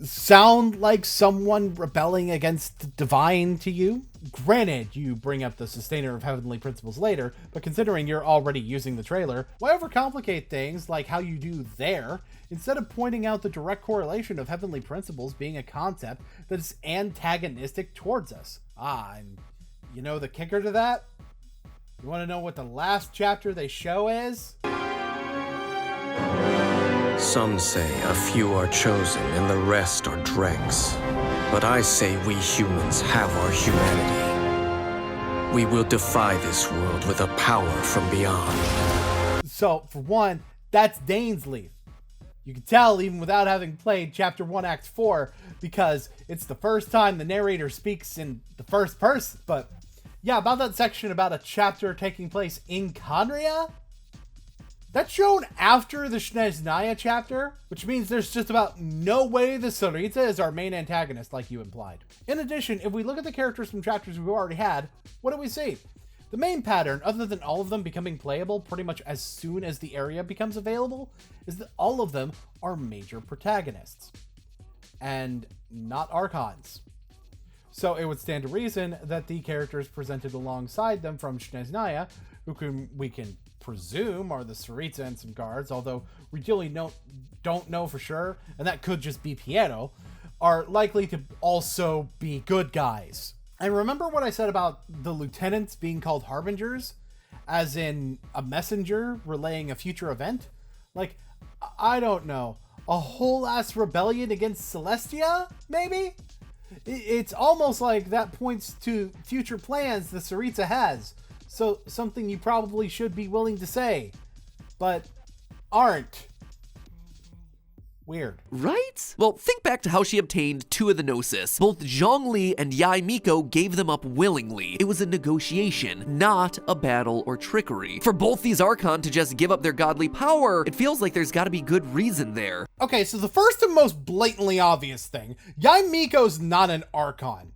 sound like someone rebelling against divine to you? Granted, you bring up the sustainer of heavenly principles later, but considering you're already using the trailer, why overcomplicate things like how you do there, instead of pointing out the direct correlation of heavenly principles being a concept that is antagonistic towards us? And you know the kicker to that? You want to know what the last chapter they show is? Some say a few are chosen and the rest are dregs. But I say we humans have our humanity. We will defy this world with a power from beyond. So, for one, that's Dainsleif. You can tell even without having played Chapter 1, Act 4, because it's the first time the narrator speaks in the first person. But, yeah, about that section about a chapter taking place in Conria, that's shown after the Snezhnaya chapter, which means there's just about no way the Tsaritsa is our main antagonist, like you implied. In addition, if we look at the characters from chapters we've already had, what do we see? The main pattern, other than all of them becoming playable pretty much as soon as the area becomes available, is that all of them are major protagonists, and not Archons. So it would stand to reason that the characters presented alongside them from Snezhnaya, we can presume are the Tsaritsa and some guards, although we really don't know for sure, and that could just be Piero, are likely to also be good guys. And remember what I said about the lieutenants being called harbingers, as in a messenger relaying a future event? Like, I don't know, a whole ass rebellion against Celestia, maybe? It's almost like that points to future plans the Tsaritsa has. So, something you probably should be willing to say, but aren't. Weird. Right? Well, think back to how she obtained 2 of the Gnosis. Both Zhongli and Yae Miko gave them up willingly. It was a negotiation, not a battle or trickery. For both these Archon to just give up their godly power, it feels like there's gotta be good reason there. Okay, so the first and most blatantly obvious thing, Yae Miko's not an Archon.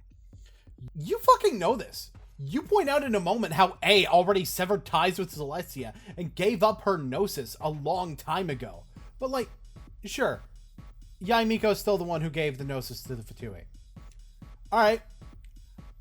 You fucking know this. You point out in a moment how A already severed ties with Celestia and gave up her Gnosis a long time ago. But like, sure, Yae Miko's still the one who gave the Gnosis to the Fatui. Alright,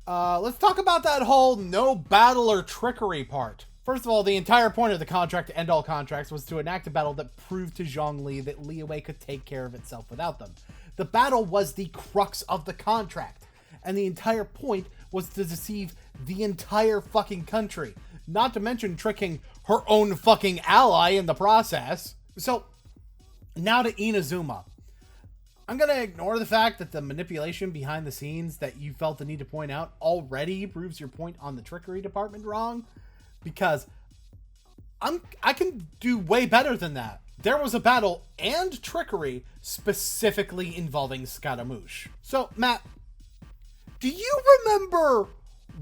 let's talk about that whole no battle or trickery part. First of all, the entire point of the contract to end all contracts was to enact a battle that proved to Zhongli that Liyue could take care of itself without them. The battle was the crux of the contract, and the entire point was to deceive the entire fucking country, not to mention tricking her own fucking ally in the process. So, now to Inazuma. I'm gonna ignore the fact that the manipulation behind the scenes that you felt the need to point out already proves your point on the trickery department wrong, because I can do way better than that. There was a battle and trickery specifically involving Scaramouche. So, Matt, do you remember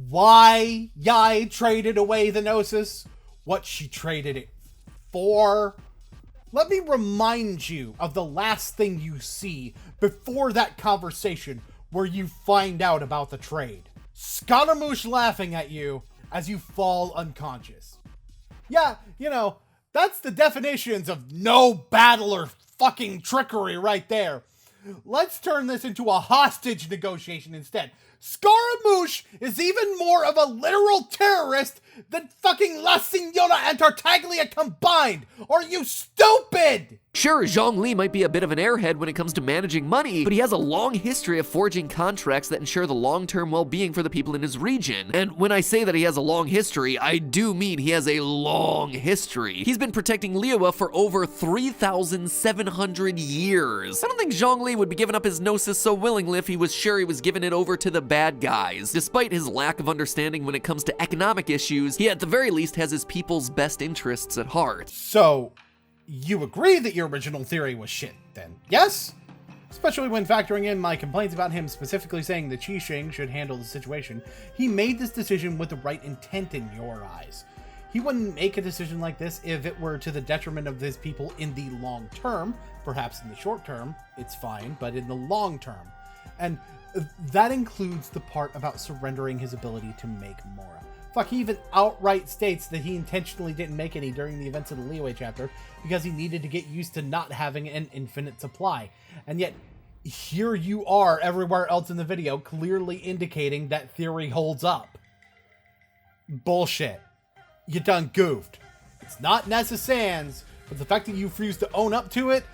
why Yae traded away the Gnosis? What she traded it for? Let me remind you of the last thing you see before that conversation where you find out about the trade. Scaramouche laughing at you as you fall unconscious. Yeah, you know, that's the definitions of no battle or fucking trickery right there. Let's turn this into a hostage negotiation instead. Scaramouche is even more of a literal terrorist than fucking La Signora and Tartaglia combined. Are you stupid? Sure, Zhongli might be a bit of an airhead when it comes to managing money, but he has a long history of forging contracts that ensure the long-term well-being for the people in his region. And when I say that he has a long history, I do mean he has a long history. He's been protecting Liyue for over 3,700 years. I don't think Zhongli would be giving up his Gnosis so willingly if he was sure he was giving it over to the bad guys. Despite his lack of understanding when it comes to economic issues, he at the very least has his people's best interests at heart. So, you agree that your original theory was shit, then? Yes? Especially when factoring in my complaints about him specifically saying that Qixing should handle the situation. He made this decision with the right intent in your eyes. He wouldn't make a decision like this if it were to the detriment of his people in the long term. Perhaps in the short term, it's fine, but in the long term. And that includes the part about surrendering his ability to make Mora. Fuck, he even outright states that he intentionally didn't make any during the events of the Liyue chapter because he needed to get used to not having an infinite supply. And yet, here you are everywhere else in the video clearly indicating that theory holds up. Bullshit. You done goofed. It's not Nessa Sans, but the fact that you refuse to own up to it,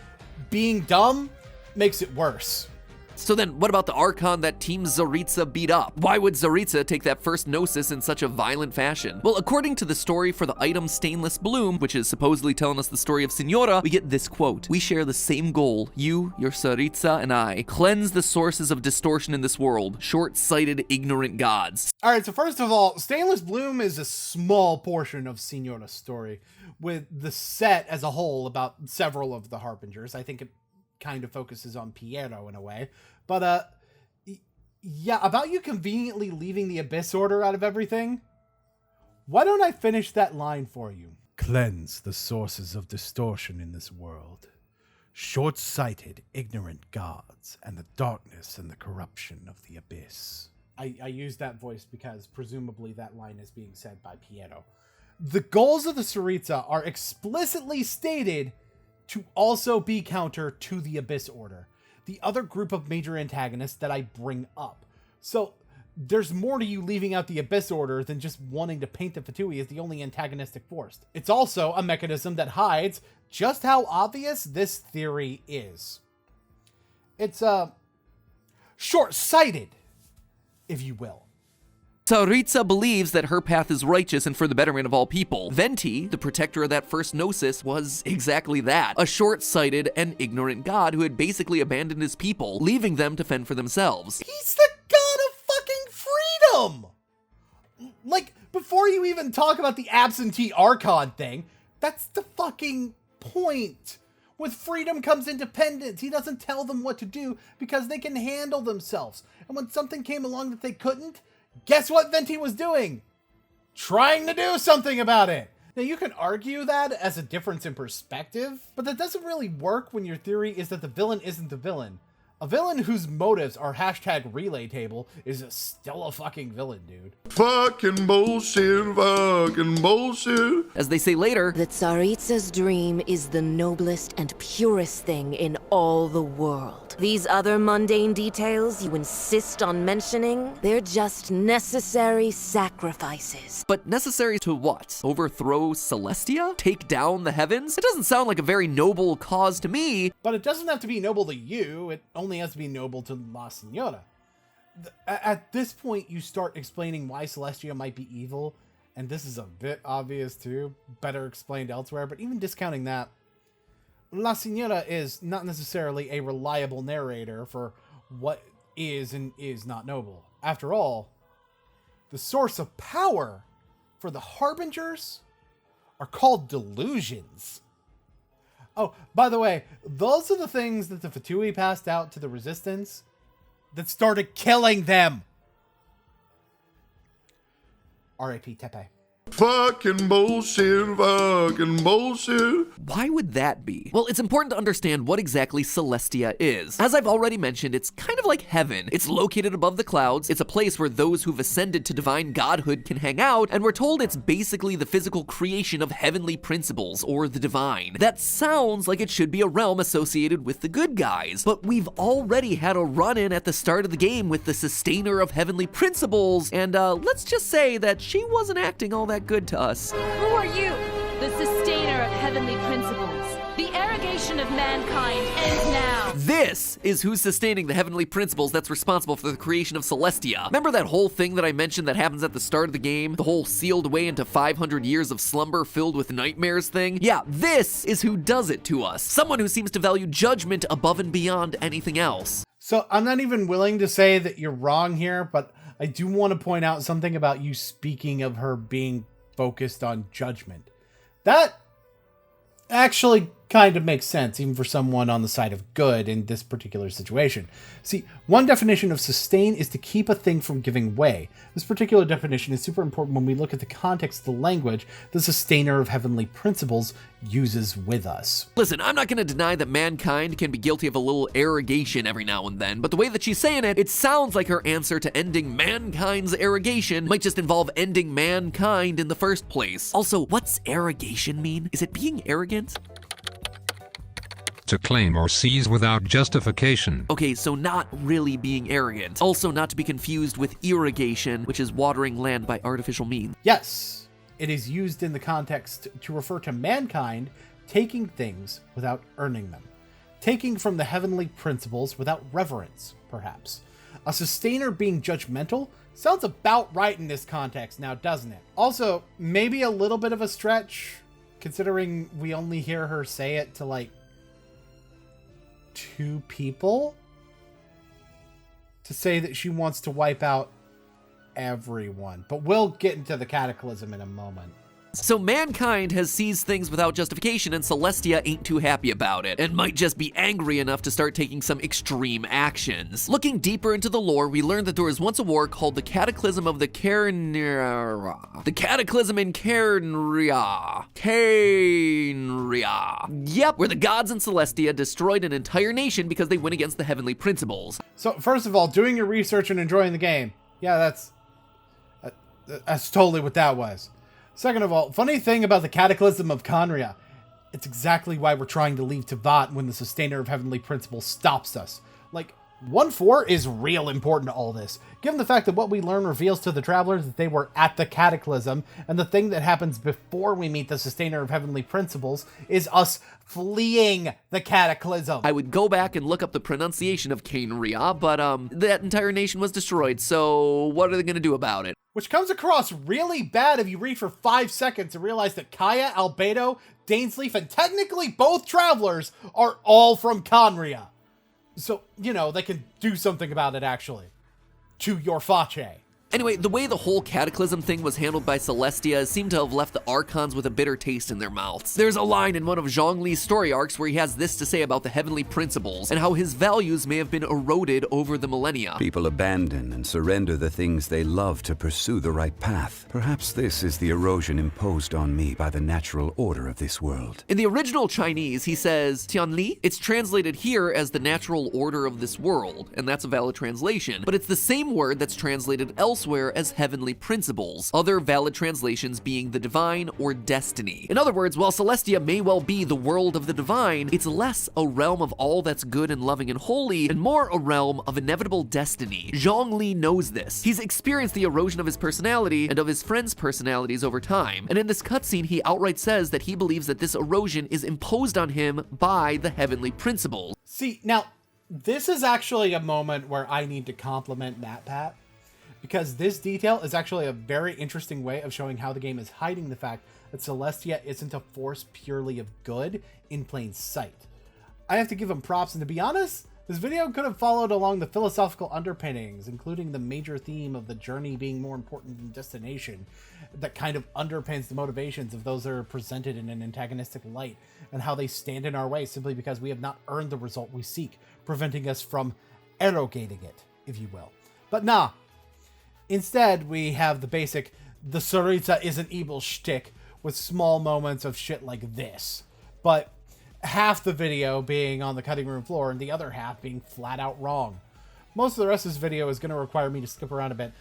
being dumb, makes it worse. So then, what about the Archon that Team Tsaritsa beat up? Why would Tsaritsa take that first Gnosis in such a violent fashion? Well, according to the story for the item Stainless Bloom, which is supposedly telling us the story of Signora, we get this quote: "We share the same goal, you, your Tsaritsa, and I. Cleanse the sources of distortion in this world, short-sighted, ignorant gods." Alright, so first of all, Stainless Bloom is a small portion of Signora's story, with the set as a whole about several of the Harbingers. I think it kind of focuses on Piero in a way. But, yeah, about you conveniently leaving the Abyss Order out of everything, why don't I finish that line for you? Cleanse the sources of distortion in this world. Short-sighted, ignorant gods, and the darkness and the corruption of the Abyss. I use that voice because presumably that line is being said by Piero. The goals of the Tsaritsa are explicitly stated to also be counter to the Abyss Order, the other group of major antagonists that I bring up. So there's more to you leaving out the Abyss Order than just wanting to paint the Fatui as the only antagonistic force. It's also a mechanism that hides just how obvious this theory is. It's, short-sighted, if you will. Tsaritsa believes that her path is righteous and for the betterment of all people. Venti, the protector of that first Gnosis, was exactly that. A short-sighted and ignorant god who had basically abandoned his people, leaving them to fend for themselves. He's the god of fucking freedom! Like, before you even talk about the absentee Archon thing, that's the fucking point. With freedom comes independence. He doesn't tell them what to do because they can handle themselves. And when something came along that they couldn't, guess what Venti was doing? Trying to do something about it. Now, you can argue that as a difference in perspective, but that doesn't really work when your theory is that the villain isn't the villain. A villain whose motives are hashtag relay table is still a fucking villain, dude. Fucking bullshit, fucking bullshit. As they say later, the Tsaritsa's dream is the noblest and purest thing in all the world. These other mundane details you insist on mentioning, they're just necessary sacrifices. But necessary to what? Overthrow Celestia? Take down the heavens? It doesn't sound like a very noble cause to me. But it doesn't have to be noble to you. It only has to be noble to La Signora. At this point, you start explaining why Celestia might be evil, and this is a bit obvious too, better explained elsewhere, but even discounting that, La Signora is not necessarily a reliable narrator for what is and is not noble. After all, the source of power for the Harbingers are called delusions. Oh, by the way, those are the things that the Fatui passed out to the Resistance that started killing them. R.I.P. Tepe. Fucking bullshit, fucking bullshit. Why would that be? Well, it's important to understand what exactly Celestia is. As I've already mentioned, it's kind of like heaven. It's located above the clouds. It's a place where those who've ascended to divine godhood can hang out, and we're told it's basically the physical creation of heavenly principles, or the divine. That sounds like it should be a realm associated with the good guys, but we've already had a run-in at the start of the game with the sustainer of heavenly principles, and let's just say that she wasn't acting all that good to us. Who are you? The sustainer of heavenly principles. The arrogation of mankind ends now. This is who's sustaining the heavenly principles that's responsible for the creation of Celestia. Remember that whole thing that I mentioned that happens at the start of the game? The whole sealed away into 500 years of slumber filled with nightmares thing? Yeah, this is who does it to us. Someone who seems to value judgment above and beyond anything else. So I'm not even willing to say that you're wrong here, but I do want to point out something about you speaking of her being focused on judgment. That actually kind of makes sense, even for someone on the side of good in this particular situation. See, one definition of sustain is to keep a thing from giving way. This particular definition is super important when we look at the context of the language the sustainer of heavenly principles uses with us. Listen, I'm not going to deny that mankind can be guilty of a little arrogation every now and then, but the way that she's saying it, it sounds like her answer to ending mankind's arrogation might just involve ending mankind in the first place. Also, what's arrogation mean? Is it being arrogant? To claim or seize without justification. Okay, so not really being arrogant. Also not to be confused with irrigation, which is watering land by artificial means. Yes, it is used in the context to refer to mankind taking things without earning them. Taking from the heavenly principles without reverence, perhaps. A sustainer being judgmental sounds about right in this context now, doesn't it? Also, maybe a little bit of a stretch, considering we only hear her say it to, like, 2 people, to say that she wants to wipe out everyone. But we'll get into the cataclysm in a moment. So mankind has seized things without justification, and Celestia ain't too happy about it, and might just be angry enough to start taking some extreme actions. Looking deeper into the lore, we learned that there was once a war called the Cataclysm of the Cairnria. The Cataclysm in Cairnria. Yep, where the gods and Celestia destroyed an entire nation because they went against the heavenly principles. So, first of all, doing your research and enjoying the game. Yeah, that's totally what that was. Second of all, funny thing about the Cataclysm of Cairnria, it's exactly why we're trying to leave Teyvat when the Sustainer of Heavenly Principles stops us. Like, 1-4 is real important to all this, given the fact that what we learn reveals to the travelers that they were at the Cataclysm, and the thing that happens before we meet the Sustainer of Heavenly Principles is us fleeing the Cataclysm. I would go back and look up the pronunciation of Cairnria, but that entire nation was destroyed, so what are they gonna do about it? Which comes across really bad if you read for 5 seconds and realize that Kaya, Albedo, Dainsleif, and technically both travelers are all from Cairnria. So, you know, they can do something about it, actually. To your face. Anyway, the way the whole Cataclysm thing was handled by Celestia seemed to have left the Archons with a bitter taste in their mouths. There's a line in one of Zhongli's story arcs where he has this to say about the heavenly principles, and how his values may have been eroded over the millennia. People abandon and surrender the things they love to pursue the right path. Perhaps this is the erosion imposed on me by the natural order of this world. In the original Chinese, he says, Tianli. It's translated here as the natural order of this world, and that's a valid translation, but it's the same word that's translated elsewhere as heavenly principles, other valid translations being the divine or destiny. In other words, while Celestia may well be the world of the divine, it's less a realm of all that's good and loving and holy, and more a realm of inevitable destiny. Zhongli knows this. He's experienced the erosion of his personality and of his friends' personalities over time, and in this cutscene he outright says that he believes that this erosion is imposed on him by the heavenly principles. See, now, this is actually a moment where I need to compliment MatPat, because this detail is actually a very interesting way of showing how the game is hiding the fact that Celestia isn't a force purely of good in plain sight. I have to give him props, and to be honest, this video could have followed along the philosophical underpinnings, including the major theme of the journey being more important than destination, that kind of underpins the motivations of those that are presented in an antagonistic light, and how they stand in our way simply because we have not earned the result we seek, preventing us from arrogating it, if you will. But nah. Instead, we have the basic, the Tsaritsa is an evil shtick, with small moments of shit like this. But half the video being on the cutting room floor and the other half being flat out wrong. Most of the rest of this video is going to require me to skip around a bit.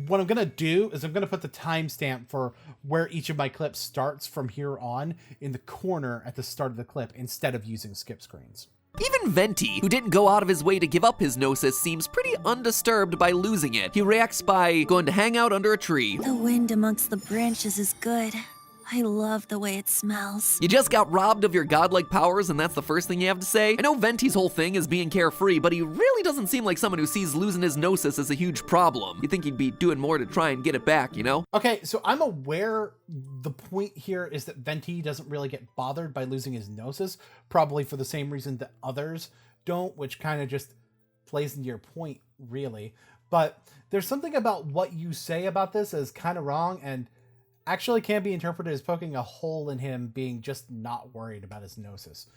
What I'm going to do is I'm going to put the timestamp for where each of my clips starts from here on in the corner at the start of the clip instead of using skip screens. Even Venti, who didn't go out of his way to give up his gnosis, seems pretty undisturbed by losing it. He reacts by going to hang out under a tree. The wind amongst the branches is good. I love the way it smells. You just got robbed of your godlike powers and that's the first thing you have to say? I know Venti's whole thing is being carefree, but he really doesn't seem like someone who sees losing his gnosis as a huge problem. You'd think he'd be doing more to try and get it back, you know? Okay, so I'm aware the point here is that Venti doesn't really get bothered by losing his gnosis, probably for the same reason that others don't, which kind of just plays into your point, really. But there's something about what you say about this that is kind of wrong, and actually can be interpreted as poking a hole in him being just not worried about his gnosis.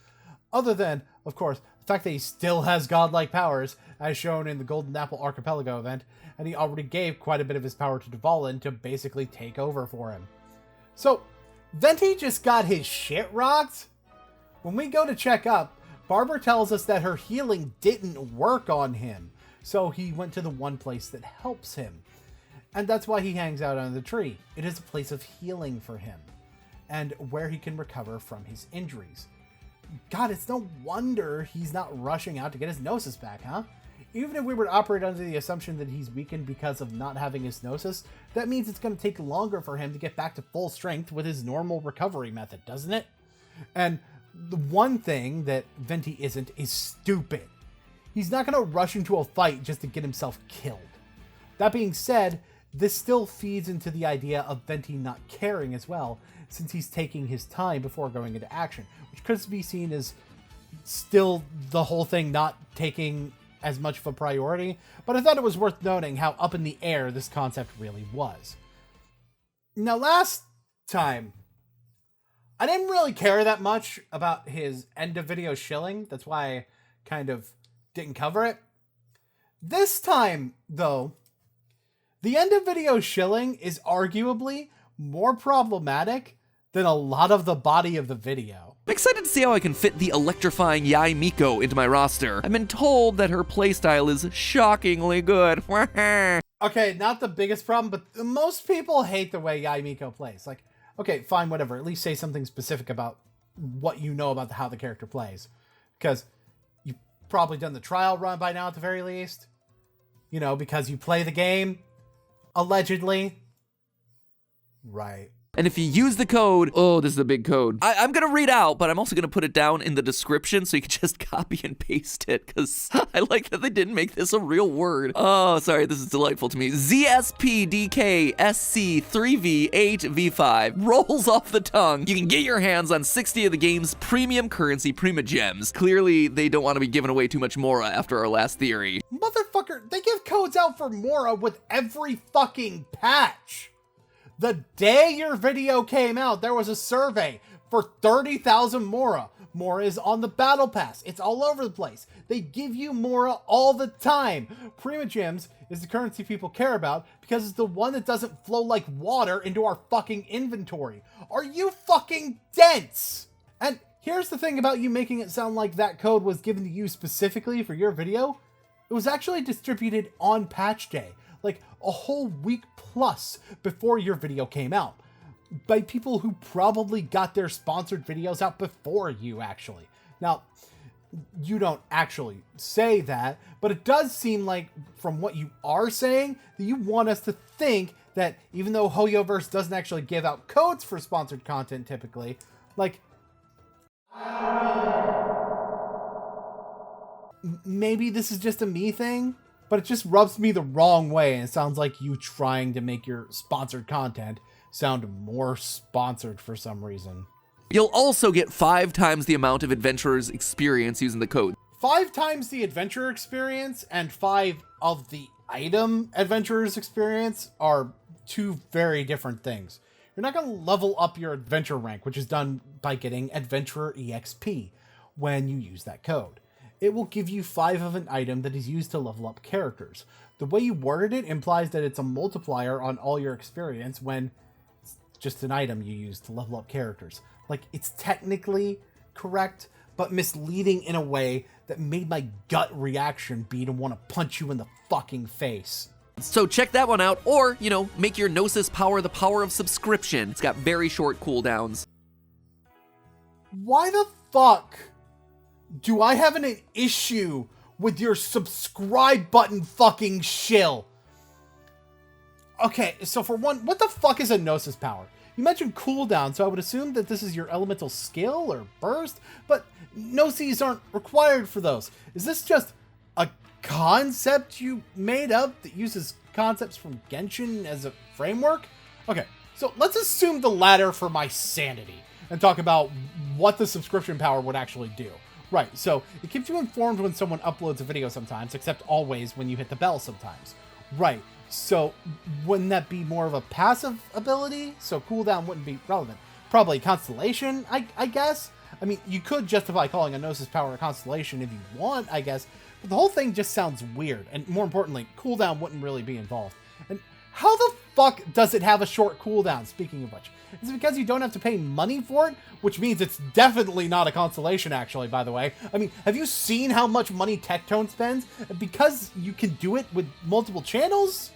Other than, of course, the fact that he still has godlike powers, as shown in the Golden Apple Archipelago event, and he already gave quite a bit of his power to Dvalin to basically take over for him. So, Venti just got his shit rocked? When we go to check up, Barber tells us that her healing didn't work on him, so he went to the one place that helps him. And that's why he hangs out under the tree. It is a place of healing for him, and where he can recover from his injuries. God, it's no wonder he's not rushing out to get his gnosis back, huh? Even if we were to operate under the assumption that he's weakened because of not having his gnosis, that means it's going to take longer for him to get back to full strength with his normal recovery method, doesn't it? And the one thing that Venti isn't is stupid. He's not going to rush into a fight just to get himself killed. That being said, this still feeds into the idea of Venti not caring as well, since he's taking his time before going into action, which could be seen as still the whole thing not taking as much of a priority, but I thought it was worth noting how up in the air this concept really was. Now, last time, I didn't really care that much about his end of video shilling. That's why I kind of didn't cover it. This time, though, the end of video shilling is arguably more problematic than a lot of the body of the video. I'm excited to see how I can fit the electrifying Yai Miko into my roster. I've been told that her playstyle is shockingly good. Okay, not the biggest problem, but most people hate the way Yai Miko plays. Like, okay, fine, whatever. At least say something specific about what you know about how the character plays. Because you've probably done the trial run by now at the very least. You know, because you play the game. Allegedly. Right. And if you use the code, oh, this is a big code. I'm going to read out, but I'm also going to put it down in the description so you can just copy and paste it, because I like that they didn't make this a real word. Oh, sorry, this is delightful to me. ZSPDKSC3V8V5 rolls off the tongue. You can get your hands on 60 of the game's premium currency Prima Gems. Clearly, they don't want to be giving away too much Mora after our last theory. Motherfucker, they give codes out for Mora with every fucking patch. The day your video came out, there was a survey for 30,000 Mora. Mora is on the Battle Pass. It's all over the place. They give you Mora all the time. Prima Gems is the currency people care about because it's the one that doesn't flow like water into our fucking inventory. Are you fucking dense? And here's the thing about you making it sound like that code was given to you specifically for your video. It was actually distributed on patch day, like a whole week plus before your video came out, by people who probably got their sponsored videos out before you actually. Now, you don't actually say that, but it does seem like from what you are saying that you want us to think that even though Hoyoverse doesn't actually give out codes for sponsored content typically, like, maybe this is just a me thing, but it just rubs me the wrong way, and it sounds like you trying to make your sponsored content sound more sponsored for some reason. You'll also get 5 times the amount of adventurers' experience using the code. 5 times the adventurer experience and 5 of the item adventurer's experience are 2 very different things. You're not going to level up your adventure rank, which is done by getting adventurer EXP when you use that code. It will give you 5 of an item that is used to level up characters. The way you worded it implies that it's a multiplier on all your experience when it's just an item you use to level up characters. Like, it's technically correct, but misleading in a way that made my gut reaction be to want to punch you in the fucking face. So check that one out, or, you know, make your Gnosis power the power of subscription. It's got very short cooldowns. Why the fuck do I have an issue with your subscribe button fucking shill? Okay, so for one, what the fuck is a Gnosis power? You mentioned cooldown, so I would assume that this is your elemental skill or burst, but Gnosis aren't required for those. Is this just a concept you made up that uses concepts from Genshin as a framework? Okay, so let's assume the latter for my sanity and talk about what the subscription power would actually do. Right, so it keeps you informed when someone uploads a video sometimes, except always when you hit the bell sometimes. Right. So wouldn't that be more of a passive ability? So cooldown wouldn't be relevant. Probably Constellation, I guess. I mean, you could justify calling a Gnosis power a Constellation if you want, I guess. But the whole thing just sounds weird. And more importantly, cooldown wouldn't really be involved. And how the fuck does it have a short cooldown, speaking of which? Is it because you don't have to pay money for it? Which means it's definitely not a Constellation, actually, by the way. I mean, have you seen how much money Tectone spends? Because you can do it with multiple channels?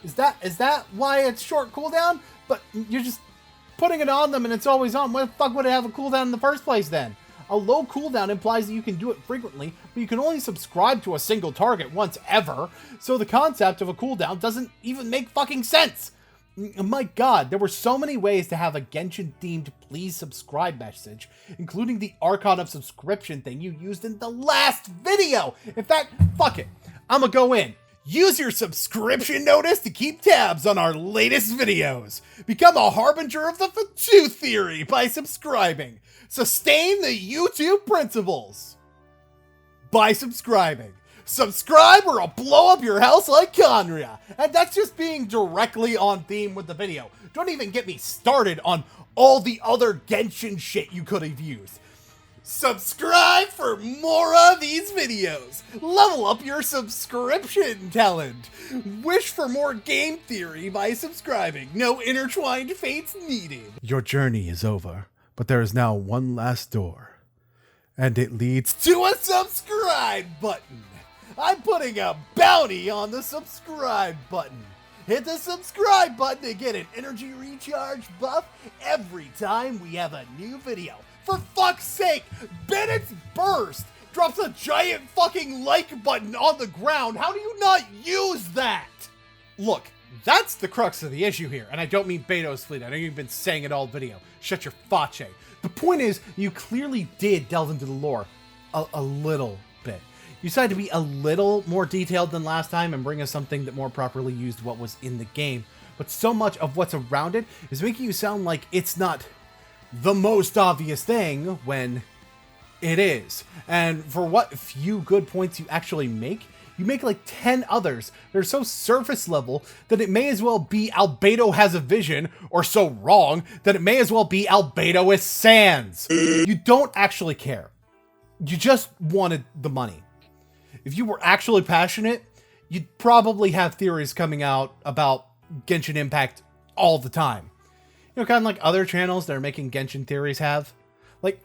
Is that why it's short cooldown? But you're just putting it on them and it's always on. Why the fuck would it have a cooldown in the first place then? A low cooldown implies that you can do it frequently, but you can only subscribe to a single target once ever, so the concept of a cooldown doesn't even make fucking sense. My god, there were so many ways to have a Genshin-themed please subscribe message, including the Archon of Subscription thing you used in the last video. In fact, fuck it. I'ma go in. Use your subscription notice to keep tabs on our latest videos. Become a harbinger of the Fatu theory by subscribing. Sustain the YouTube principles by subscribing. Subscribe or I'll blow up your house like Conria. And that's just being directly on theme with the video. Don't even get me started on all the other Genshin shit you could have used. Subscribe for more of these videos. Level up your subscription talent. Wish for more game theory by subscribing. No intertwined fates needed. Your journey is over, but there is now one last door. And it leads to a subscribe button. I'm putting a bounty on the subscribe button. Hit the subscribe button to get an energy recharge buff every time we have a new video. For fuck's sake, Bennett's Burst drops a giant fucking like button on the ground. How do you not use that? Look, that's the crux of the issue here. And I don't mean Beto's fleet. I know you've been saying it all video. Shut your face. The point is, you clearly did delve into the lore a little bit. You decided to be a little more detailed than last time and bring us something that more properly used what was in the game. But so much of what's around it is making you sound like it's not the most obvious thing when it is. And for what few good points you actually make, you make like 10 others that are so surface level that it may as well be Albedo has a vision, or so wrong that it may as well be Albedo is Sans. You don't actually care. You just wanted the money. If you were actually passionate, you'd probably have theories coming out about Genshin Impact all the time. You know, kind of like other channels that are making Genshin theories have. Like,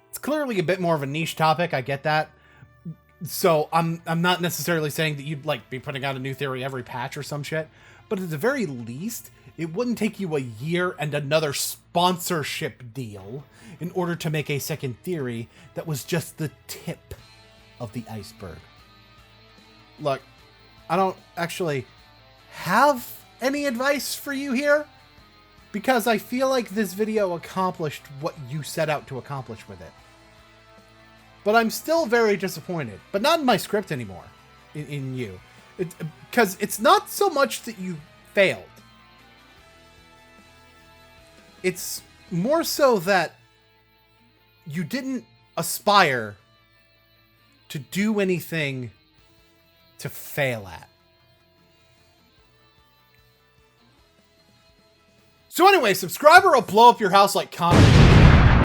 it's clearly a bit more of a niche topic, I get that. So I'm not necessarily saying that you'd like be putting out a new theory every patch or some shit, but at the very least, it wouldn't take you a year and another sponsorship deal in order to make a second theory that was just the tip of the iceberg. Look, I don't actually have any advice for you here, because I feel like this video accomplished what you set out to accomplish with it. But I'm still very disappointed, but not in my script anymore, in you. Because it's not so much that you failed. It's more so that you didn't aspire to do anything to fail at. So anyway, subscriber will blow up your house like Connor.